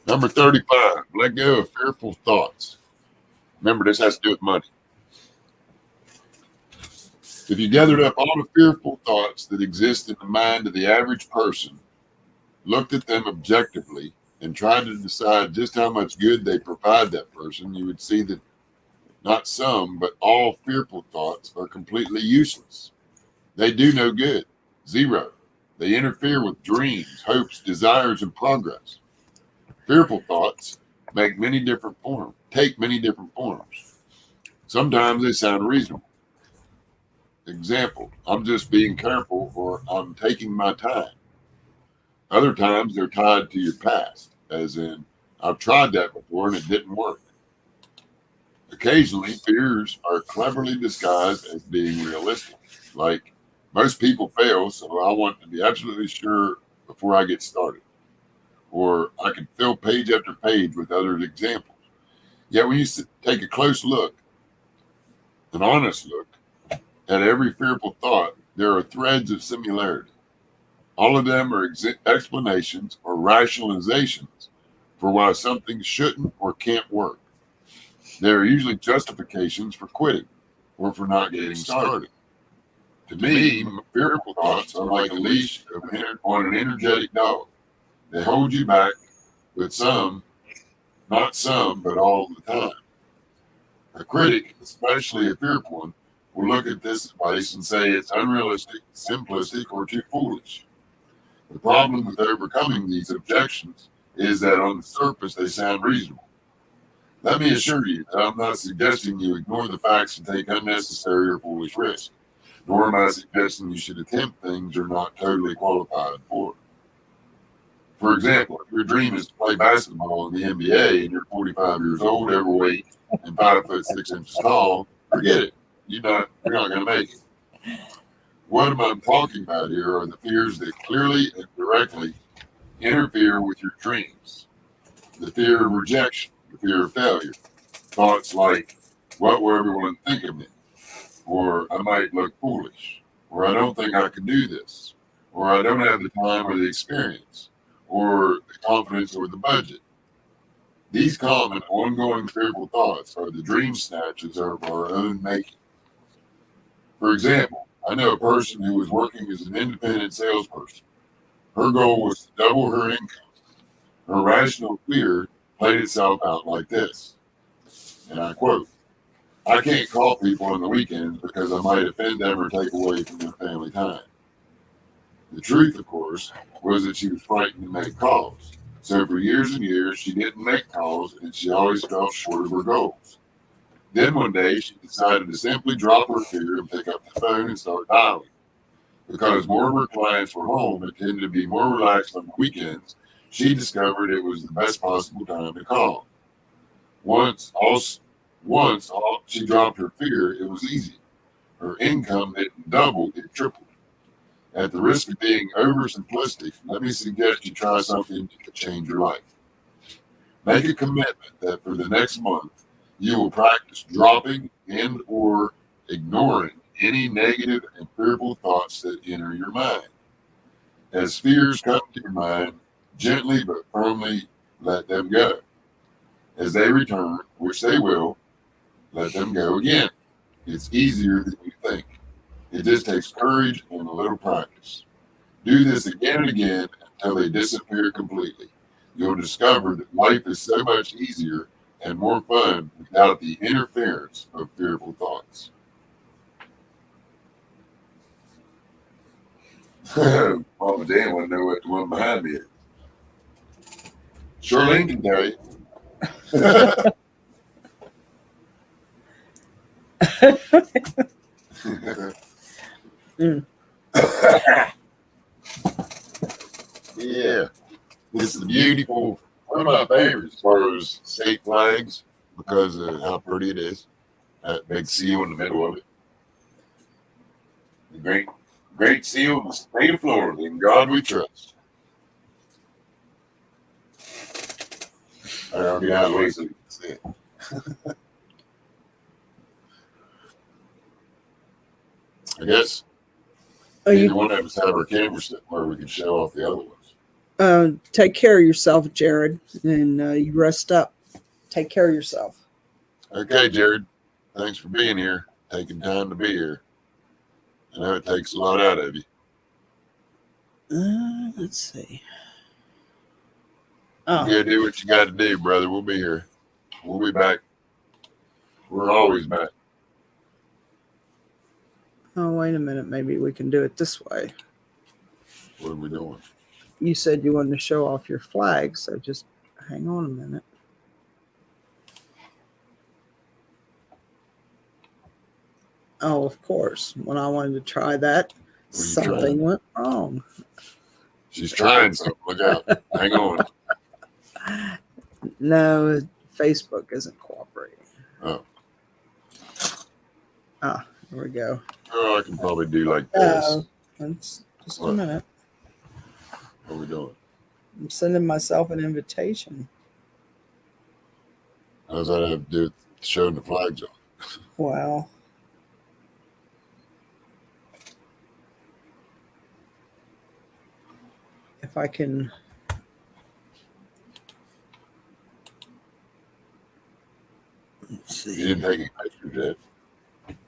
Number 35, let go of fearful thoughts. Remember, this has to do with money. If you gathered up all the fearful thoughts that exist in the mind of the average person, looked at them objectively, and tried to decide just how much good they provide that person, you would see that not some, but all fearful thoughts are completely useless. They do no good. Zero. They interfere with dreams, hopes, desires, and progress. Fearful thoughts take many different forms. Sometimes they sound reasonable. Example, I'm just being careful, or I'm taking my time. Other times they're tied to your past, as in, I've tried that before and it didn't work. Occasionally, fears are cleverly disguised as being realistic. Like, most people fail, so I want to be absolutely sure before I get started. Or I can fill page after page with other examples. Yet when you take a close look, an honest look, at every fearful thought, there are threads of similarity. All of them are explanations or rationalizations for why something shouldn't or can't work. They are usually justifications for quitting or for not getting started. To me, fearful thoughts are like a leash on an energetic dog. They hold you back, but not some, but all the time. A critic, especially a fearful one, will look at this advice and say it's unrealistic, simplistic, or too foolish. The problem with overcoming these objections is that on the surface they sound reasonable. Let me assure you that I'm not suggesting you ignore the facts and take unnecessary or foolish risks, nor am I suggesting you should attempt things you're not totally qualified for. For example, if your dream is to play basketball in the NBA and you're 45 years old, overweight, and 5'6" tall, forget it. You're not going to make it. What I'm talking about here are the fears that clearly and directly interfere with your dreams. The fear of rejection, the fear of failure. Thoughts like, what will everyone think of me? Or I might look foolish. Or I don't think I can do this. Or I don't have the time or the experience. Or the confidence or the budget. These common, ongoing fearful thoughts are the dream snatches of our own making. For example, I know a person who was working as an independent salesperson. Her goal was to double her income. Her rational fear played itself out like this, and I quote, I can't call people on the weekends because I might offend them or take away from their family time. The truth, of course, was that she was frightened to make calls. So for years and years, she didn't make calls, and she always fell short of her goals. Then one day, she decided to simply drop her fear and pick up the phone and start dialing. Because more of her clients were home and tended to be more relaxed on the weekends, she discovered it was the best possible time to call. Once she dropped her fear, it was easy. Her income didn't double, it tripled. At the risk of being oversimplistic, let me suggest you try something that could change your life. Make a commitment that for the next month, you will practice dropping and or ignoring any negative and fearful thoughts that enter your mind. As fears come to your mind, gently but firmly let them go. As they return, which they will, let them go again. It's easier than you think. It just takes courage and a little practice. Do this again and again until they disappear completely. You'll discover that life is so much easier and more fun without the interference of fearful thoughts. Mama Dan want to know what the one behind me is. Charlene can tell you. Yeah, this is beautiful. One of my favorites as far as state flags because of how pretty it is. That big seal in the middle of it. The great seal of the state of Florida. In God we trust. I'll get out of the way so you can see it. I guess either one of us have our cameras set where we can show off the other ones. Take care of yourself, Jared, and you rest up. Take care of yourself. Okay, Jared. Thanks for being here, taking time to be here. I know it takes a lot out of you. Let's see. You gotta do what you got to do, brother. We'll be here. We'll be back. We're always back. Oh, wait a minute. Maybe we can do it this way. What are we doing? You said you wanted to show off your flag, so just hang on a minute. Oh, of course. When I wanted to try that, something went wrong. She's trying something. Look out. Hang on. No, Facebook isn't cooperating. Oh. Ah, there we go. Oh, I can probably do like this. Just a minute. What are we doing? I'm sending myself an invitation. How's that have to do with showing the flags on? Wow. If I can. Let's see. You didn't take any pictures yet.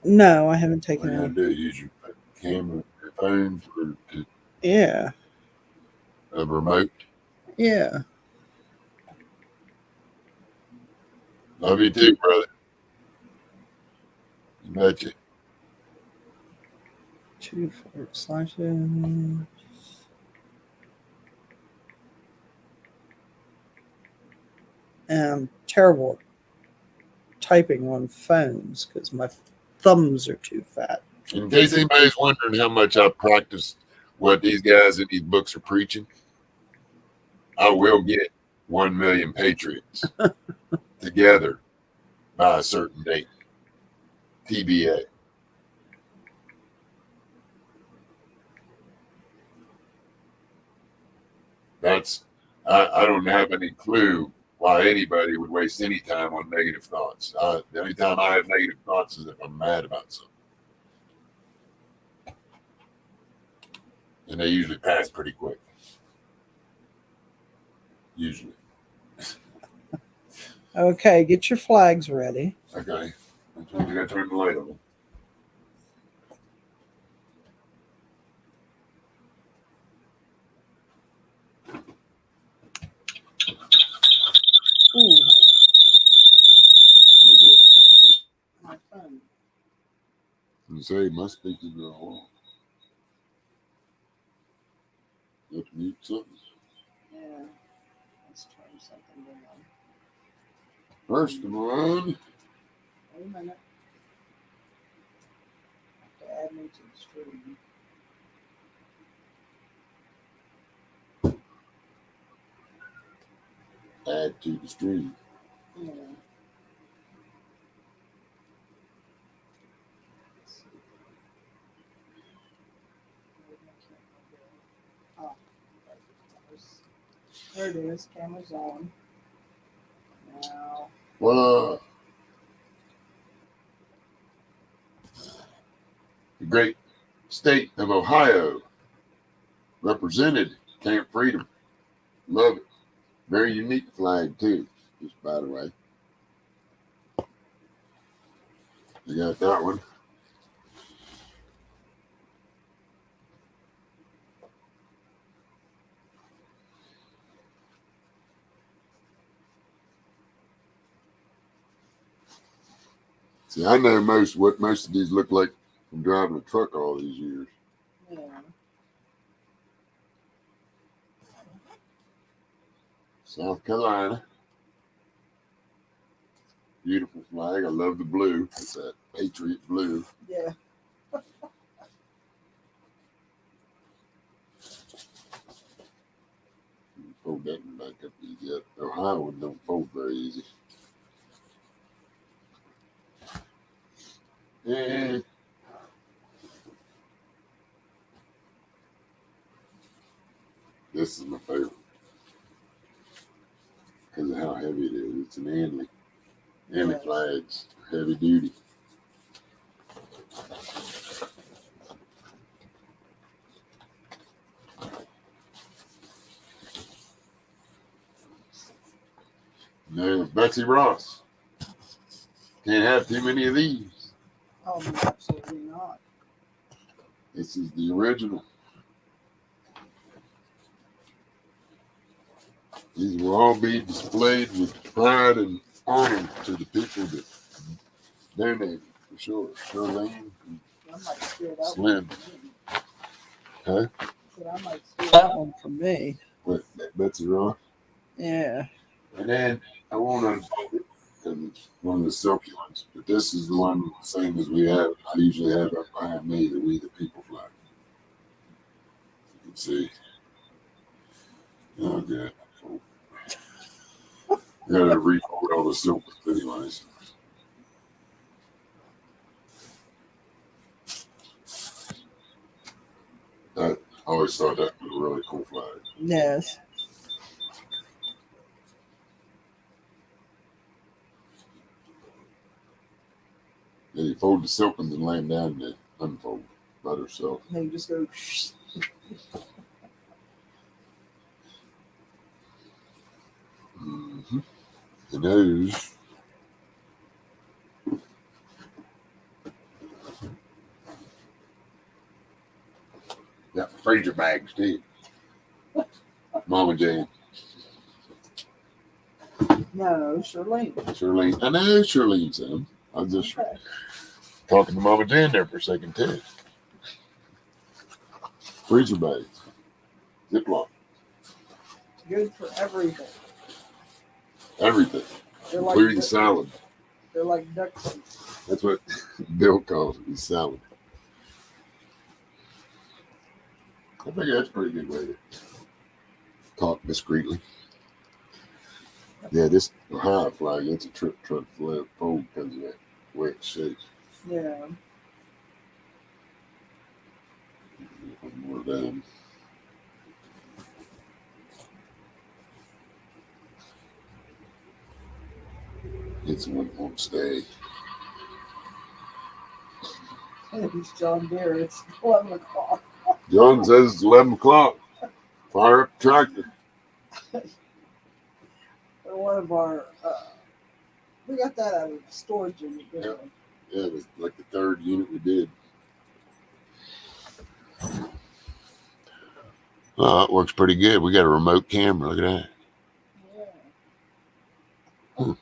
No, I haven't taken What are you any. gonna do? Use your camera, your phone Yeah. a remote. Yeah. Love you too, brother. You betcha. 2/4/. I'm terrible at typing on phones because my thumbs are too fat. In case anybody's wondering how much I practiced what these guys in these books are preaching, I will get 1 million Patriots together by a certain date. TBA. I don't have any clue why anybody would waste any time on negative thoughts. The only time I have negative thoughts is if I'm mad about something. And they usually pass pretty quick. Usually. Okay, get your flags ready. Okay. I gotta turn the light on. Ooh. My phone. And say my speakers are on. You have to mute something. Yeah. Let's turn something down. First of all, Wait a minute. Have to add me to the stream. add to the stream. Yeah. Oh, there it is. Camera's on. Now. Well, the great state of Ohio represented Camp Freedom. Love it. Very unique flag, too, just by the way. You got that one. See, I know what most of these look like from driving a truck all these years. Yeah. South Carolina. Beautiful flag. I love the blue. It's that Patriot blue. Yeah. Fold that one back up easy. Ohio one don't fold very easy. And this is my favorite because of how heavy it is. It's an Anley. Anley flags, heavy duty. No, Betsy Ross. Can't have too many of these. Oh, no, absolutely not. This is the original. These will all be displayed with pride and honor to the people that donated, for sure. Charlene and I might steal that Slim. one. Huh? I might steal that one from me. What, Betsy Ross? Yeah. And then I won't unfold it because it's one of the silky ones. But this is the one, same as we have. I usually have up behind me, the We the People flag. You can see. Oh, good. Gotta refold all the silk anyways. I always thought that was a really cool flag. Yes. Yeah, you fold the silk and then lay them down and then unfold by herself. And you just go. Mm-hmm. And those. Got freezer bags too. Mama Jane. No, Shirley. Shirlene. I know Shirlene's in. I was just talking to Mama Jane there for a second too. Freezer bags. Ziploc. Good for everything. Everything. They're Including like salad. They're like duck seeds. That's what Bill calls it, salad. I think that's a pretty good way to talk discreetly. Yeah, this Ohio flag, it's a trip truck flag fold because of that way it shakes. Yeah. More down. It's one won't stay. It's John Deere. It's 11 o'clock. John says it's 11 o'clock. Fire up the tractor. One of our, we got that out of storage unit. Yeah. Yeah, it was like the third unit we did. Oh, it works pretty good. We got a remote camera. Look at that.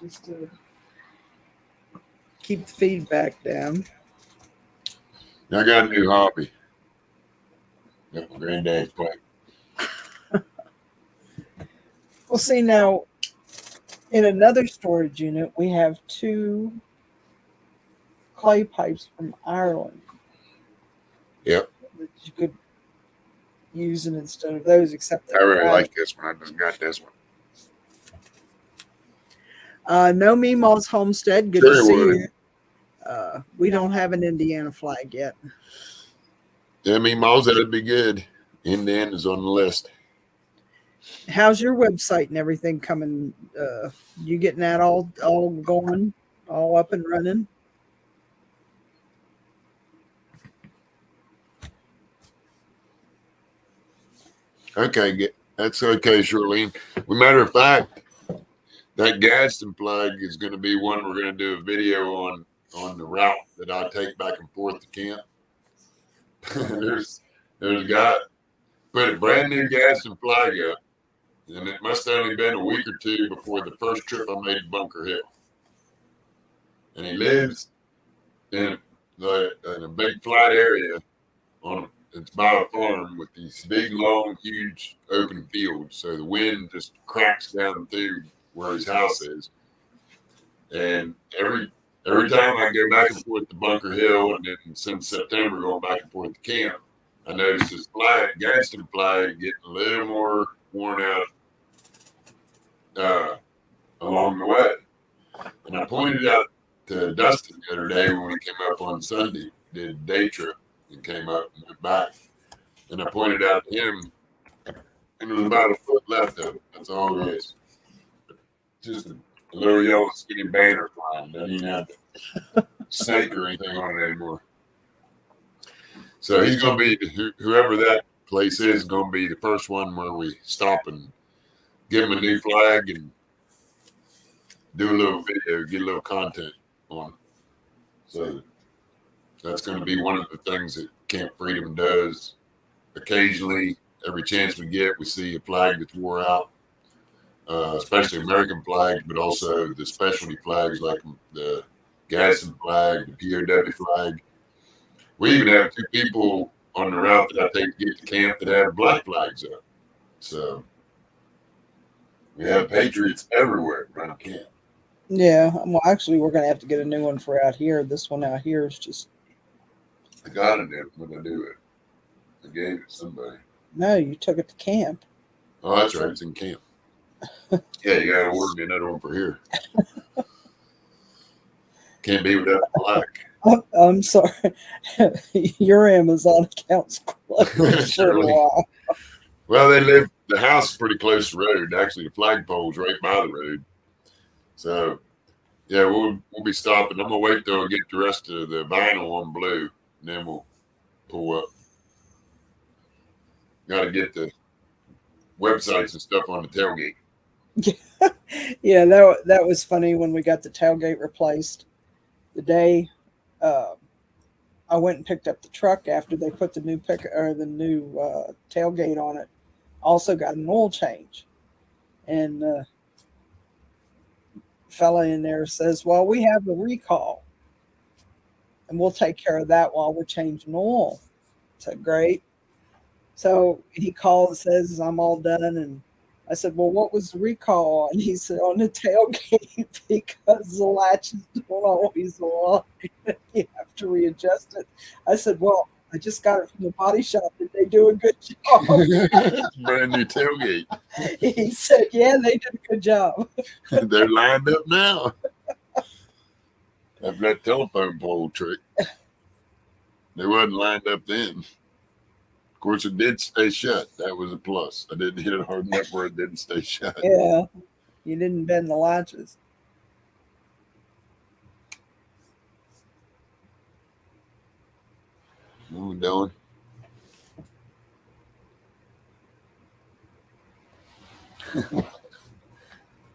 Just to keep the feedback down. I got a new hobby. Got my granddad's pipe. Well, see, now in another storage unit, we have 2 clay pipes from Ireland. Yep. That you could use it instead of those, except I really like this one. I just got this one. No Meemaw's Homestead. Good Sure to see would. you. We don't have an Indiana flag yet. Yeah, me Mo's that'd be good. Indiana's on the list. How's your website and everything coming? You getting that all going, all up and running? Okay, that's okay, Charlene. As a matter of fact, that Gadsden flag is going to be one we're going to do a video on the route that I take back and forth to camp. there's a guy put a brand new Gadsden flag up, and it must have only been a week or 2 before the first trip I made to Bunker Hill. And he lives in a big flat area it's by a farm with these big, long, huge open fields. So the wind just cracks down through where his house is. And every time I go back and forth to Bunker Hill, and then since September going back and forth to camp, I noticed this Gadsden flag getting a little more worn out along the way. And I pointed out to Dustin the other day when we came up on Sunday, did a day trip and came up and went back. And I pointed out to him, and there was about a foot left of it. That's all it is. Just a little yellow skinny banner flying. Doesn't even have a snake or anything on it anymore. So he's going to be, whoever that place is going to be the first one where we stop and give him a new flag and do a little video, get a little content on it. So that's going to be one of the things that Camp Freedom does. Occasionally, every chance we get, we see a flag that's wore out, especially American flags, but also the specialty flags like the Gadsden flag, the POW flag. We even have 2 people on the route that I take to get to camp that have black flags up. So we have patriots everywhere around camp. Yeah. Well, actually, we're going to have to get a new one for out here. This one out here is just. I got it there when I do it. I gave it to somebody. No, you took it to camp. Oh, that's right. It's in camp. Yeah, you got to order me another one for here. Can't be without the black. I'm sorry. Your Amazon account's closed for a Surely. while. Well, the house is pretty close to the road. Actually, the flagpole's right by the road. So, yeah, we'll be stopping. I'm going to wait till I get the rest of the vinyl on blue, and then we'll pull up. Got to get the websites and stuff on the tailgate. Yeah, that was funny when we got the tailgate replaced. The day I went and picked up the truck after they put the new tailgate on it. Also got an oil change, and fella in there says, "Well, we have a recall, and we'll take care of that while we're changing oil." I said, "Great." So he called and says, "I'm all done," and I said, "Well, what was the recall?" And he said, "On the tailgate, because the latches don't always align. You have to readjust it." I said, "Well," I just got it from the body shop. Did they do a good job? Brand new tailgate. He said, yeah, they did a good job. They're lined up now. After that telephone pole trick, they wasn't lined up then. Of course, it did stay shut. That was a plus. I didn't hit it hard enough where it didn't stay shut. Yeah, you didn't bend the latches. What we doing?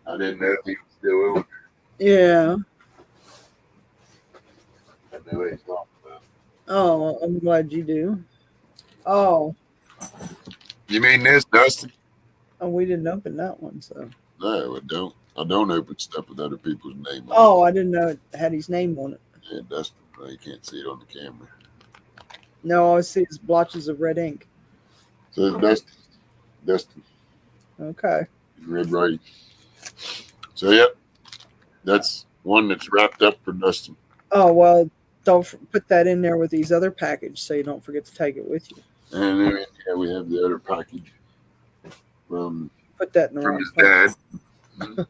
I didn't know if he was still over. Yeah. I know what he's talking about. Oh, I'm glad you do. Oh, You mean this, Dustin? we didn't open that one, so. No, I don't. I don't open stuff with other people's name on Oh, I didn't know it had his name on it. it. Yeah, Dustin. You can't see it on the camera. No, all I see is blotches of red ink. So it's Dustin. Dustin. Okay. Red right. So yep, that's one that's wrapped up for Dustin. Oh, well, don't put that in there with these other packages so you don't forget to take it with you. And then yeah, we have the other package from Put that in the wrong his place. dad.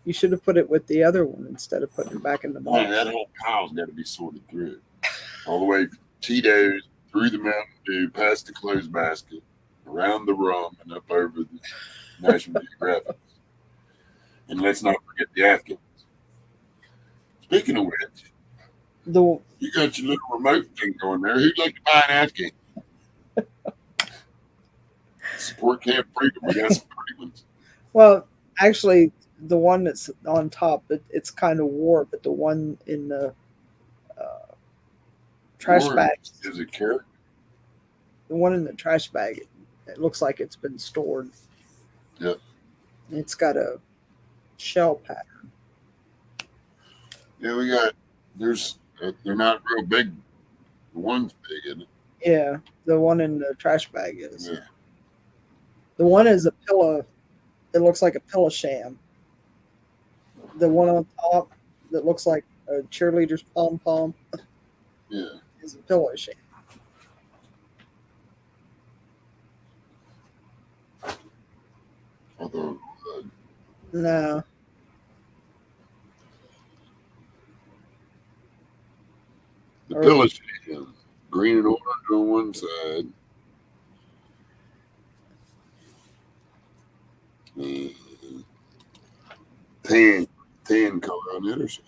You should have put it with the other one instead of putting it back in the Man, box. that whole pile's got to be sorted through. All the way from Cheetos, through the Mountain Dew, past the clothes basket, around the rum, and up over the National Geographic. And let's not forget the Afghans. Speaking of which, The you got your little remote thing going there. Who'd like to buy an Afghan? Support Camp Freedom. We got some pretty ones. well, actually, the one that's on top, it's kind of wore, but the one in the trash Or bag, is it carrot? the one in the trash bag, it looks like it's been stored. Yep. It's got a shell pattern. Yeah, we got. There's. They're not real big. The one's big, isn't it? Yeah, the one in the trash bag is. Yeah. The one is a pillow. It looks like a pillow sham. The one on top that looks like a cheerleader's pom pom Yeah. is a pillow sham. I thought. No, The Or- pillow sham, green and orange on one side. And tan color on the other side.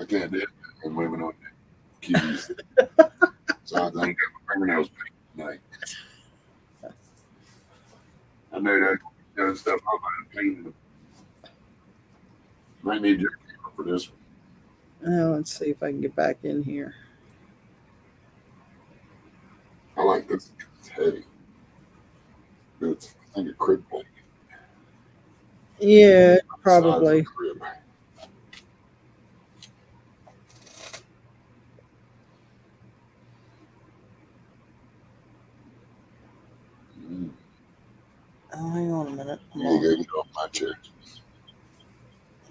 I can't do it when women on the cuties. So I think my fingernails paint tonight. I know that done stuff I'm not painting them. Might need your camera for this one. let's see if I can get back in here. I like this. It's heavy. But it's, I think, a crib blanket. Yeah, Size of probably. a crib. Oh, hang on a minute. I'm gonna go get off my chair.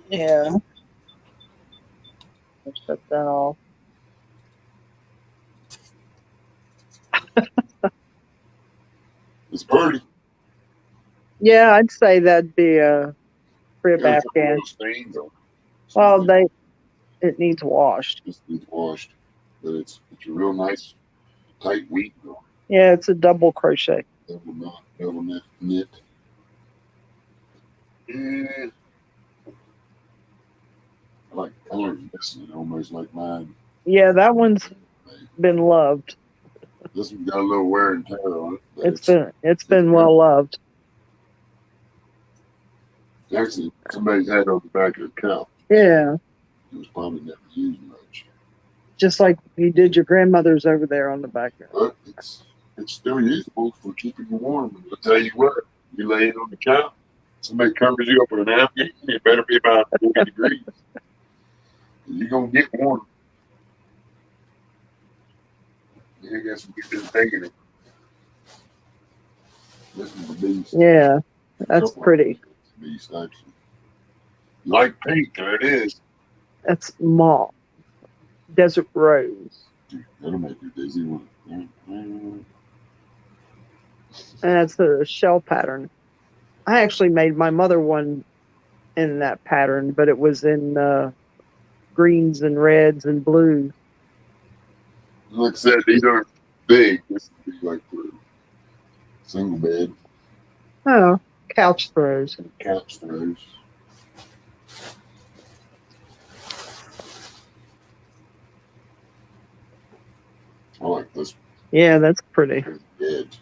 Yeah. Let's shut that off. It's pretty. Yeah, I'd say that'd be a crib There's some Afghan. little stains on it. Well, it needs washed. Just needs washed, but it's a real nice tight weave. Yeah, it's a double crochet. Double knot, double knit. Yeah. I like the color of this one, almost like mine. Yeah, that one's been loved. This one's got a little wear and tear on it. But It's been well loved. actually somebody's had it on the back of the couch. Yeah, It was probably never used much. just like you did your grandmother's over there on the backyard. But it's still usable for keeping you warm. And I'll tell you what, you lay it on the couch, somebody covers you up with a napkin, it better be about 40 degrees. You're going to get warm. Yeah, I guess we get this taking it. This is the beast. Yeah, that's pretty. Beast, actually. Like pink, there it is. That's malt. Desert Rose. That'll make you dizzy. And that's a shell pattern. I actually made my mother one in that pattern, but it was in greens and reds and blues. Like I said, these aren't big. This would be like for single bed Oh, couch throws. and couch throws. I like this Yeah, that's pretty. edge.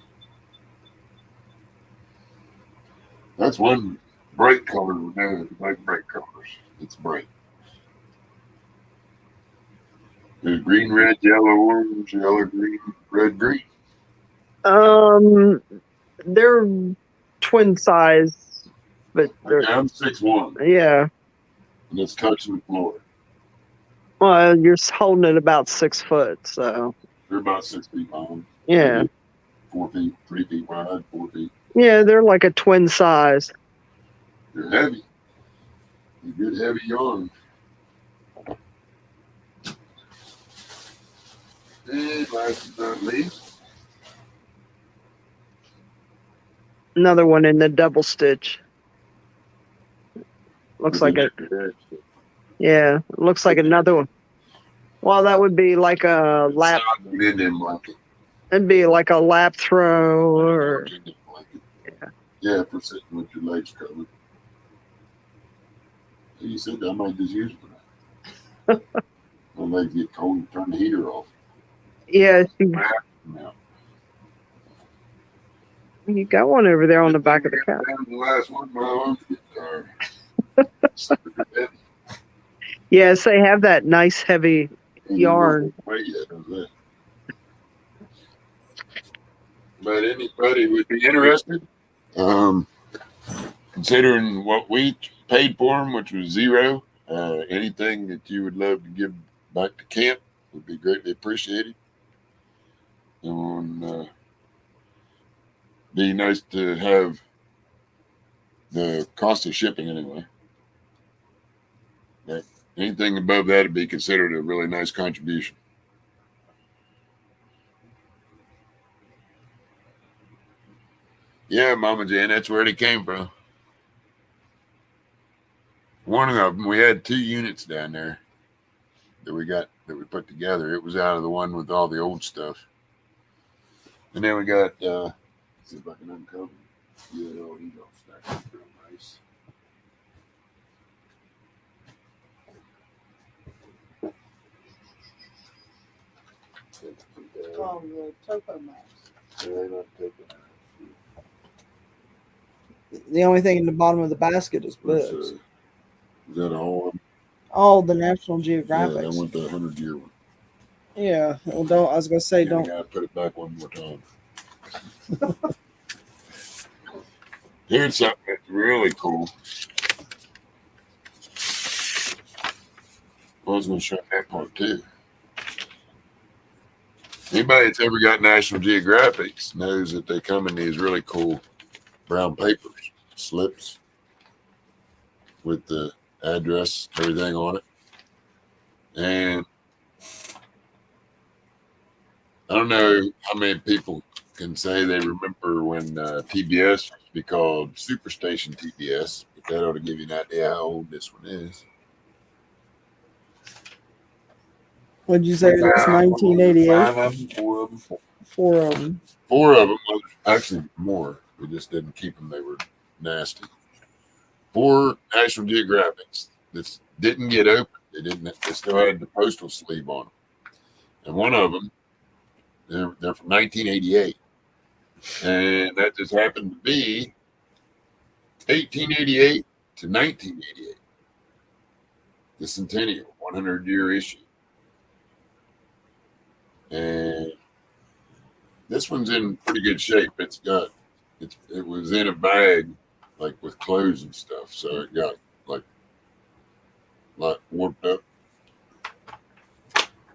That's one bright color. No, I like bright colors. It's bright. There's green, red, yellow, orange, yellow, green, red, green. They're twin size, but they're Okay, I'm 6'1", yeah. and it's touching the floor. Well, you're holding it about 6 foot, so They're about 6 feet long. yeah, 4 feet, 3 feet wide, 4 feet. yeah, they're like a twin size. They're heavy. A good heavy yarn. And last but not least, Another one in the double stitch. Looks like a yeah. Looks like another one. Well, that would be like a lap. Indian blanket. It'd be like a lap throw or Indian blanket. Yeah, for sitting with your legs covered. You said I might just use it for that. My legs get cold, turn the heater off. yeah. Now, You got one over there on the back of the couch. the last one, my arms get tired. Yes, they have that nice heavy yarn. Wait yet, is that? But anybody would be interested, considering what we paid for them, which was zero, anything that you would love to give back to camp would be greatly appreciated. And be nice to have the cost of shipping anyway. But anything above that would be considered a really nice contribution. Yeah, Mama Jan, that's where they came from. One of them, we had 2 units down there that we put together. It was out of the one with all the old stuff. And then we got, see if I can uncover. Yeah, all these all stacked up real nice. Oh, the Topo Max. The only thing in the bottom of the basket is books. Is that all? All the National Yeah, I Geographics. want the 100-year one. Yeah. Well, don't. I was gonna say Yeah, don't. I gotta put it back one more time. Here's something that's really cool. I was going to show that part too. Anybody that's ever got National Geographics knows that they come in these really cool brown papers, slips with the address, everything on it. And I don't know how many people can say they remember when TBS used to be called Superstation TBS, but that ought to give you an idea how old this one is. What'd you say? That's 1988. 5 of them, 4 of them. 4 of them. 4 of them, well, actually more. We just didn't keep them. They were nasty. 4 National Geographics that didn't get open. They still had the postal sleeve on them. And one of them, they're from 1988. And that just happened to be 1888 to 1988. The centennial, 100-year issue. And this one's in pretty good shape. It was in a bag, like with clothes and stuff. So it got like warped up.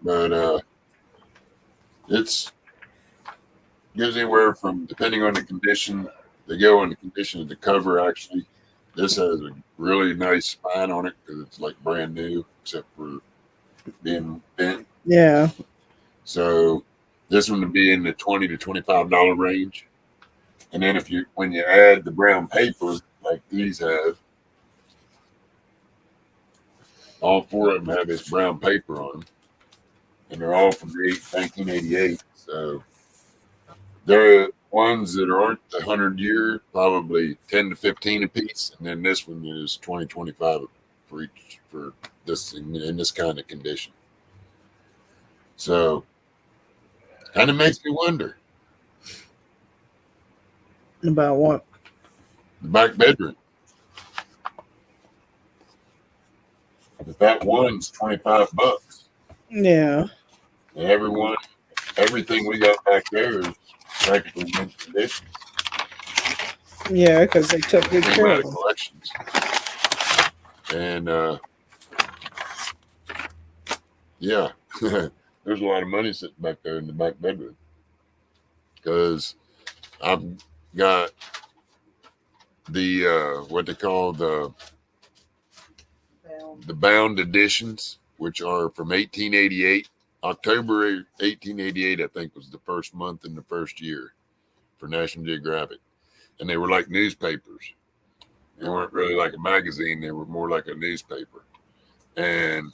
But it's goes anywhere from, depending on the condition, they go on the condition of the cover actually, This has a really nice spine on it because it's like brand new, except for being bent. Yeah. So this one would be in the $20 to $25 range. And then when you add the brown paper like these have, all four of them have this brown paper on them, and they're all from 1988. So they're ones that aren't the 100-year, probably 10 to 15 a piece, and then this one is 20, 25 for each for this in this kind of condition. So kind of makes me wonder About what? the back bedroom. If that one's $25, Yeah. and everything we got back there is practically mint condition. Yeah, because they took good Came care out of of them. collections. And yeah, there's a lot of money sitting back there in the back bedroom because I've got the what they call the bound editions, which are from 1888. October 1888, I think, was the first month in the first year for National Geographic. And they were like newspapers. They weren't really like a magazine. They were more like a newspaper. And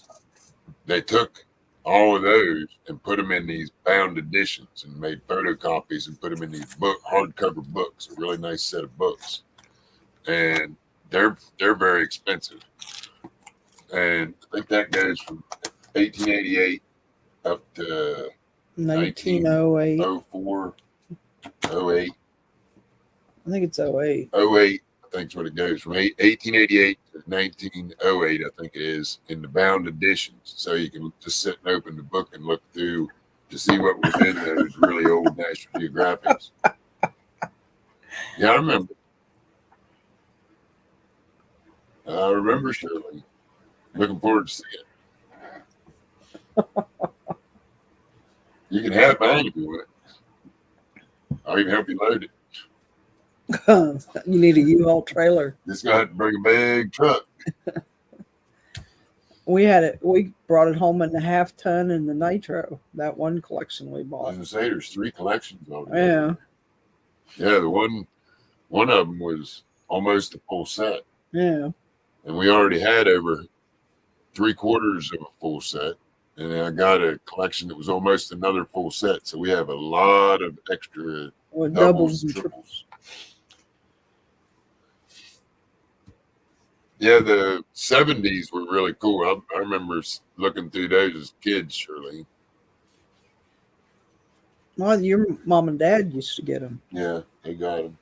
they took all of those and put them in these bound editions and made photocopies and put them in these hardcover books, a really nice set of books. And they're very expensive. And I think that goes from 1888 up to 1908. 04, 08. I think it's 08. 08, I think is what it goes from 1888 to 1908, I think it is, in the bound editions. So you can just sit and open the book and look through to see what was in those really old National Geographics. Yeah, I remember. I remember Shirley. Looking forward to seeing it. You can have mine if you want it. I'll even help you load it. You need a U-Haul trailer. Just gonna have to bring a big truck. We had it. We brought it home in the half ton and the nitro. That one collection we I bought. was gonna say there's 3 collections on it. Yeah. Yeah, the one of them was almost a full set, Yeah. and we already had over 3/4 of a full set, and then I got a collection that was almost another full set. So we have a lot of extra With doubles doubles and and triples. triples. Yeah, the 70s were really cool. I remember looking through those as kids, Shirley. Well, your mom and dad used to get them. Yeah, they got them.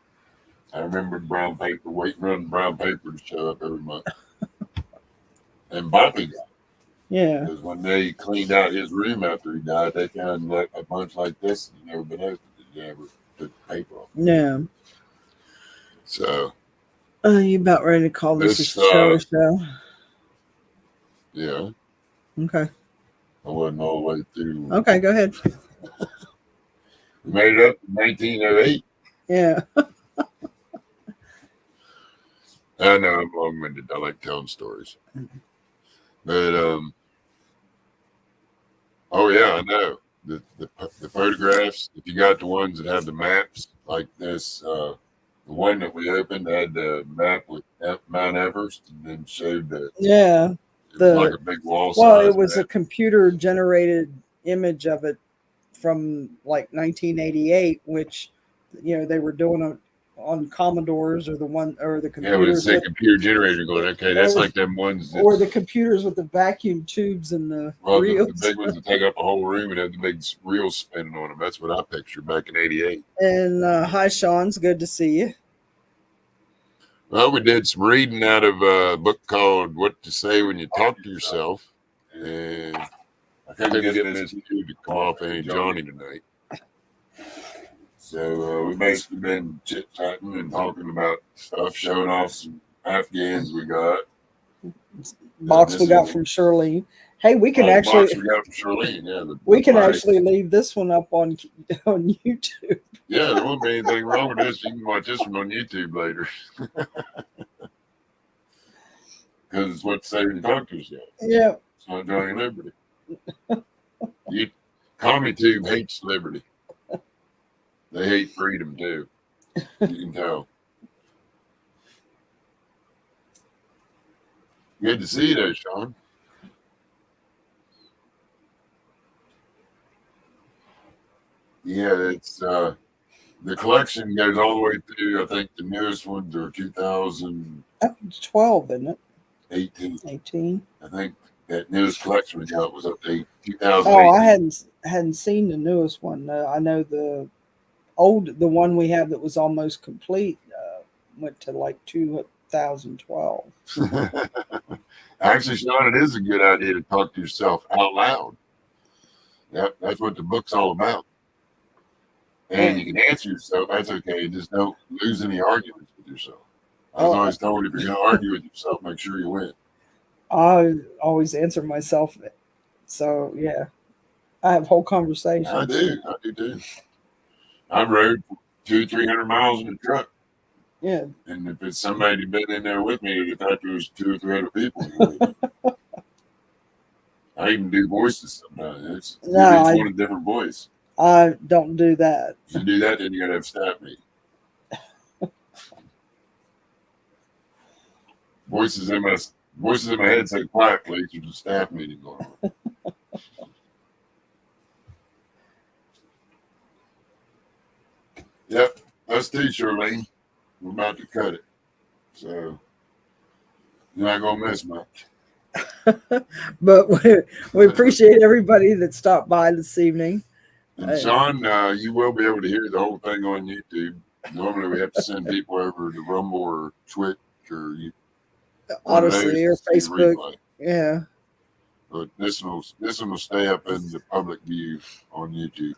I remember brown paper, waiting on brown paper to show up every month. And Bobby got it. Yeah. Because when they cleaned out his room after he died, they found like a bunch like this and never been opened. They never took the paper off. Yeah. So, You about ready to call this a This, show? yeah, Okay. I wasn't all the way through. Okay, go ahead. We made it up in 1908. Yeah. I know I'm long-winded. I like telling stories. But, oh yeah, I know. The photographs, if you got the ones that have the maps like this, the one that we opened had the map with Mount Everest and then showed that Yeah. it was like a big wall Well, size it was a map. computer generated image of it from like 1988, which they were doing on Commodores or the Yeah, but computers it's a computer generator going, okay, that's like them ones that, or the computers with the vacuum tubes and the well, the reels. big ones that take up a whole room and have the big reels spinning on them. That's what I pictured back in 88. And hi, Sean, it's good to see you. Well, we did some reading out of a book called What to Say When You Talk to Yourself. And I couldn't get this dude to come off any Johnny tonight. So we basically been chit-chatting and talking about stuff, showing off some Afghans we got. Box this we got is- from Shirley. Hey, we can The actually box we got from Charlene, yeah. we can right. actually leave this one up on YouTube. Yeah, there won't be anything wrong with this. You can watch this one on YouTube later. because it's what the saving doctors got. Yeah. It's not Johnny Liberty. You, Commie Tube hates liberty. They hate freedom too. You can tell. Good to see you there, Sean. Yeah, it's the collection goes all the way through. I think the newest ones are 2018. Up to 12, isn't it? 18. I think that newest collection we got was up to 2018. Oh, I hadn't seen the newest one. I know the one we have that was almost complete went to like 2012. Actually, Sean, it is a good idea to talk to yourself out loud. Yep, that's what the book's all about. And you can answer yourself. That's okay. Just don't lose any arguments with yourself. I was always told if you're going to argue with yourself, make sure you win. I always answer myself. So, yeah, I have whole conversations. I do too. I rode 200-300 miles in a truck. Yeah. And if it's somebody who'd been in there with me, the fact there was 200 or 300 people. I even do voices sometimes. Each one a different voice. I don't do that. If you do that, then you got to have staff meeting. Voices in my head say quiet, please. There's a staff meeting going on. Yep, us too, Charlene. We're about to cut it, so you're not gonna miss much. But we appreciate everybody that stopped by this evening. And Sean, you will be able to hear the whole thing on YouTube. Normally, we have to send people over to Rumble or Twitch or Odyssey or Facebook. Yeah. But this one will stay up in the public view on YouTube.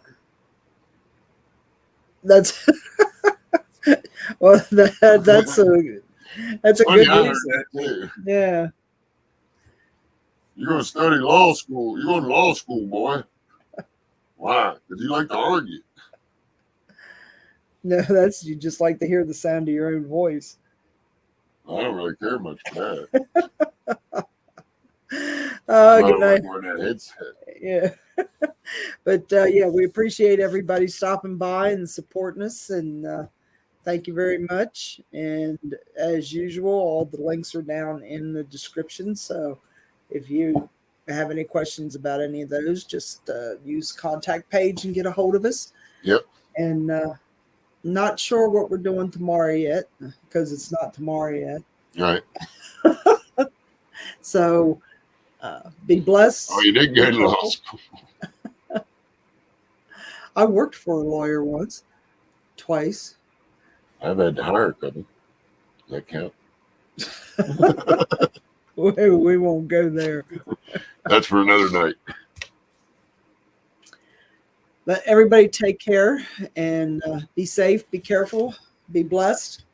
That's well, that's a good news. That too. Yeah. You're going to study law school. You're going to law school, boy. Why? Because you like to argue. No, you just like to hear the sound of your own voice. I don't really care much for that. Good night. That headset. Yeah. But yeah, we appreciate everybody stopping by and supporting us, and thank you very much. And as usual, all the links are down in the description. So if you have any questions about any of those, just use contact page and get a hold of us. Yep. And not sure what we're doing tomorrow yet, because it's not tomorrow yet. Right. So be blessed. Oh, you did go to law school. I worked for a lawyer once, twice. I've had to hire a couple. Does that count? We won't go there. That's for another night. But everybody take care and be safe, be careful, be blessed.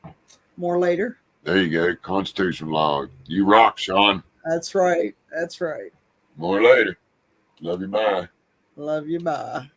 More later. There you go. Constitution law. You rock, Sean. That's right. That's right. More later. Love you. Bye. Love you. Bye.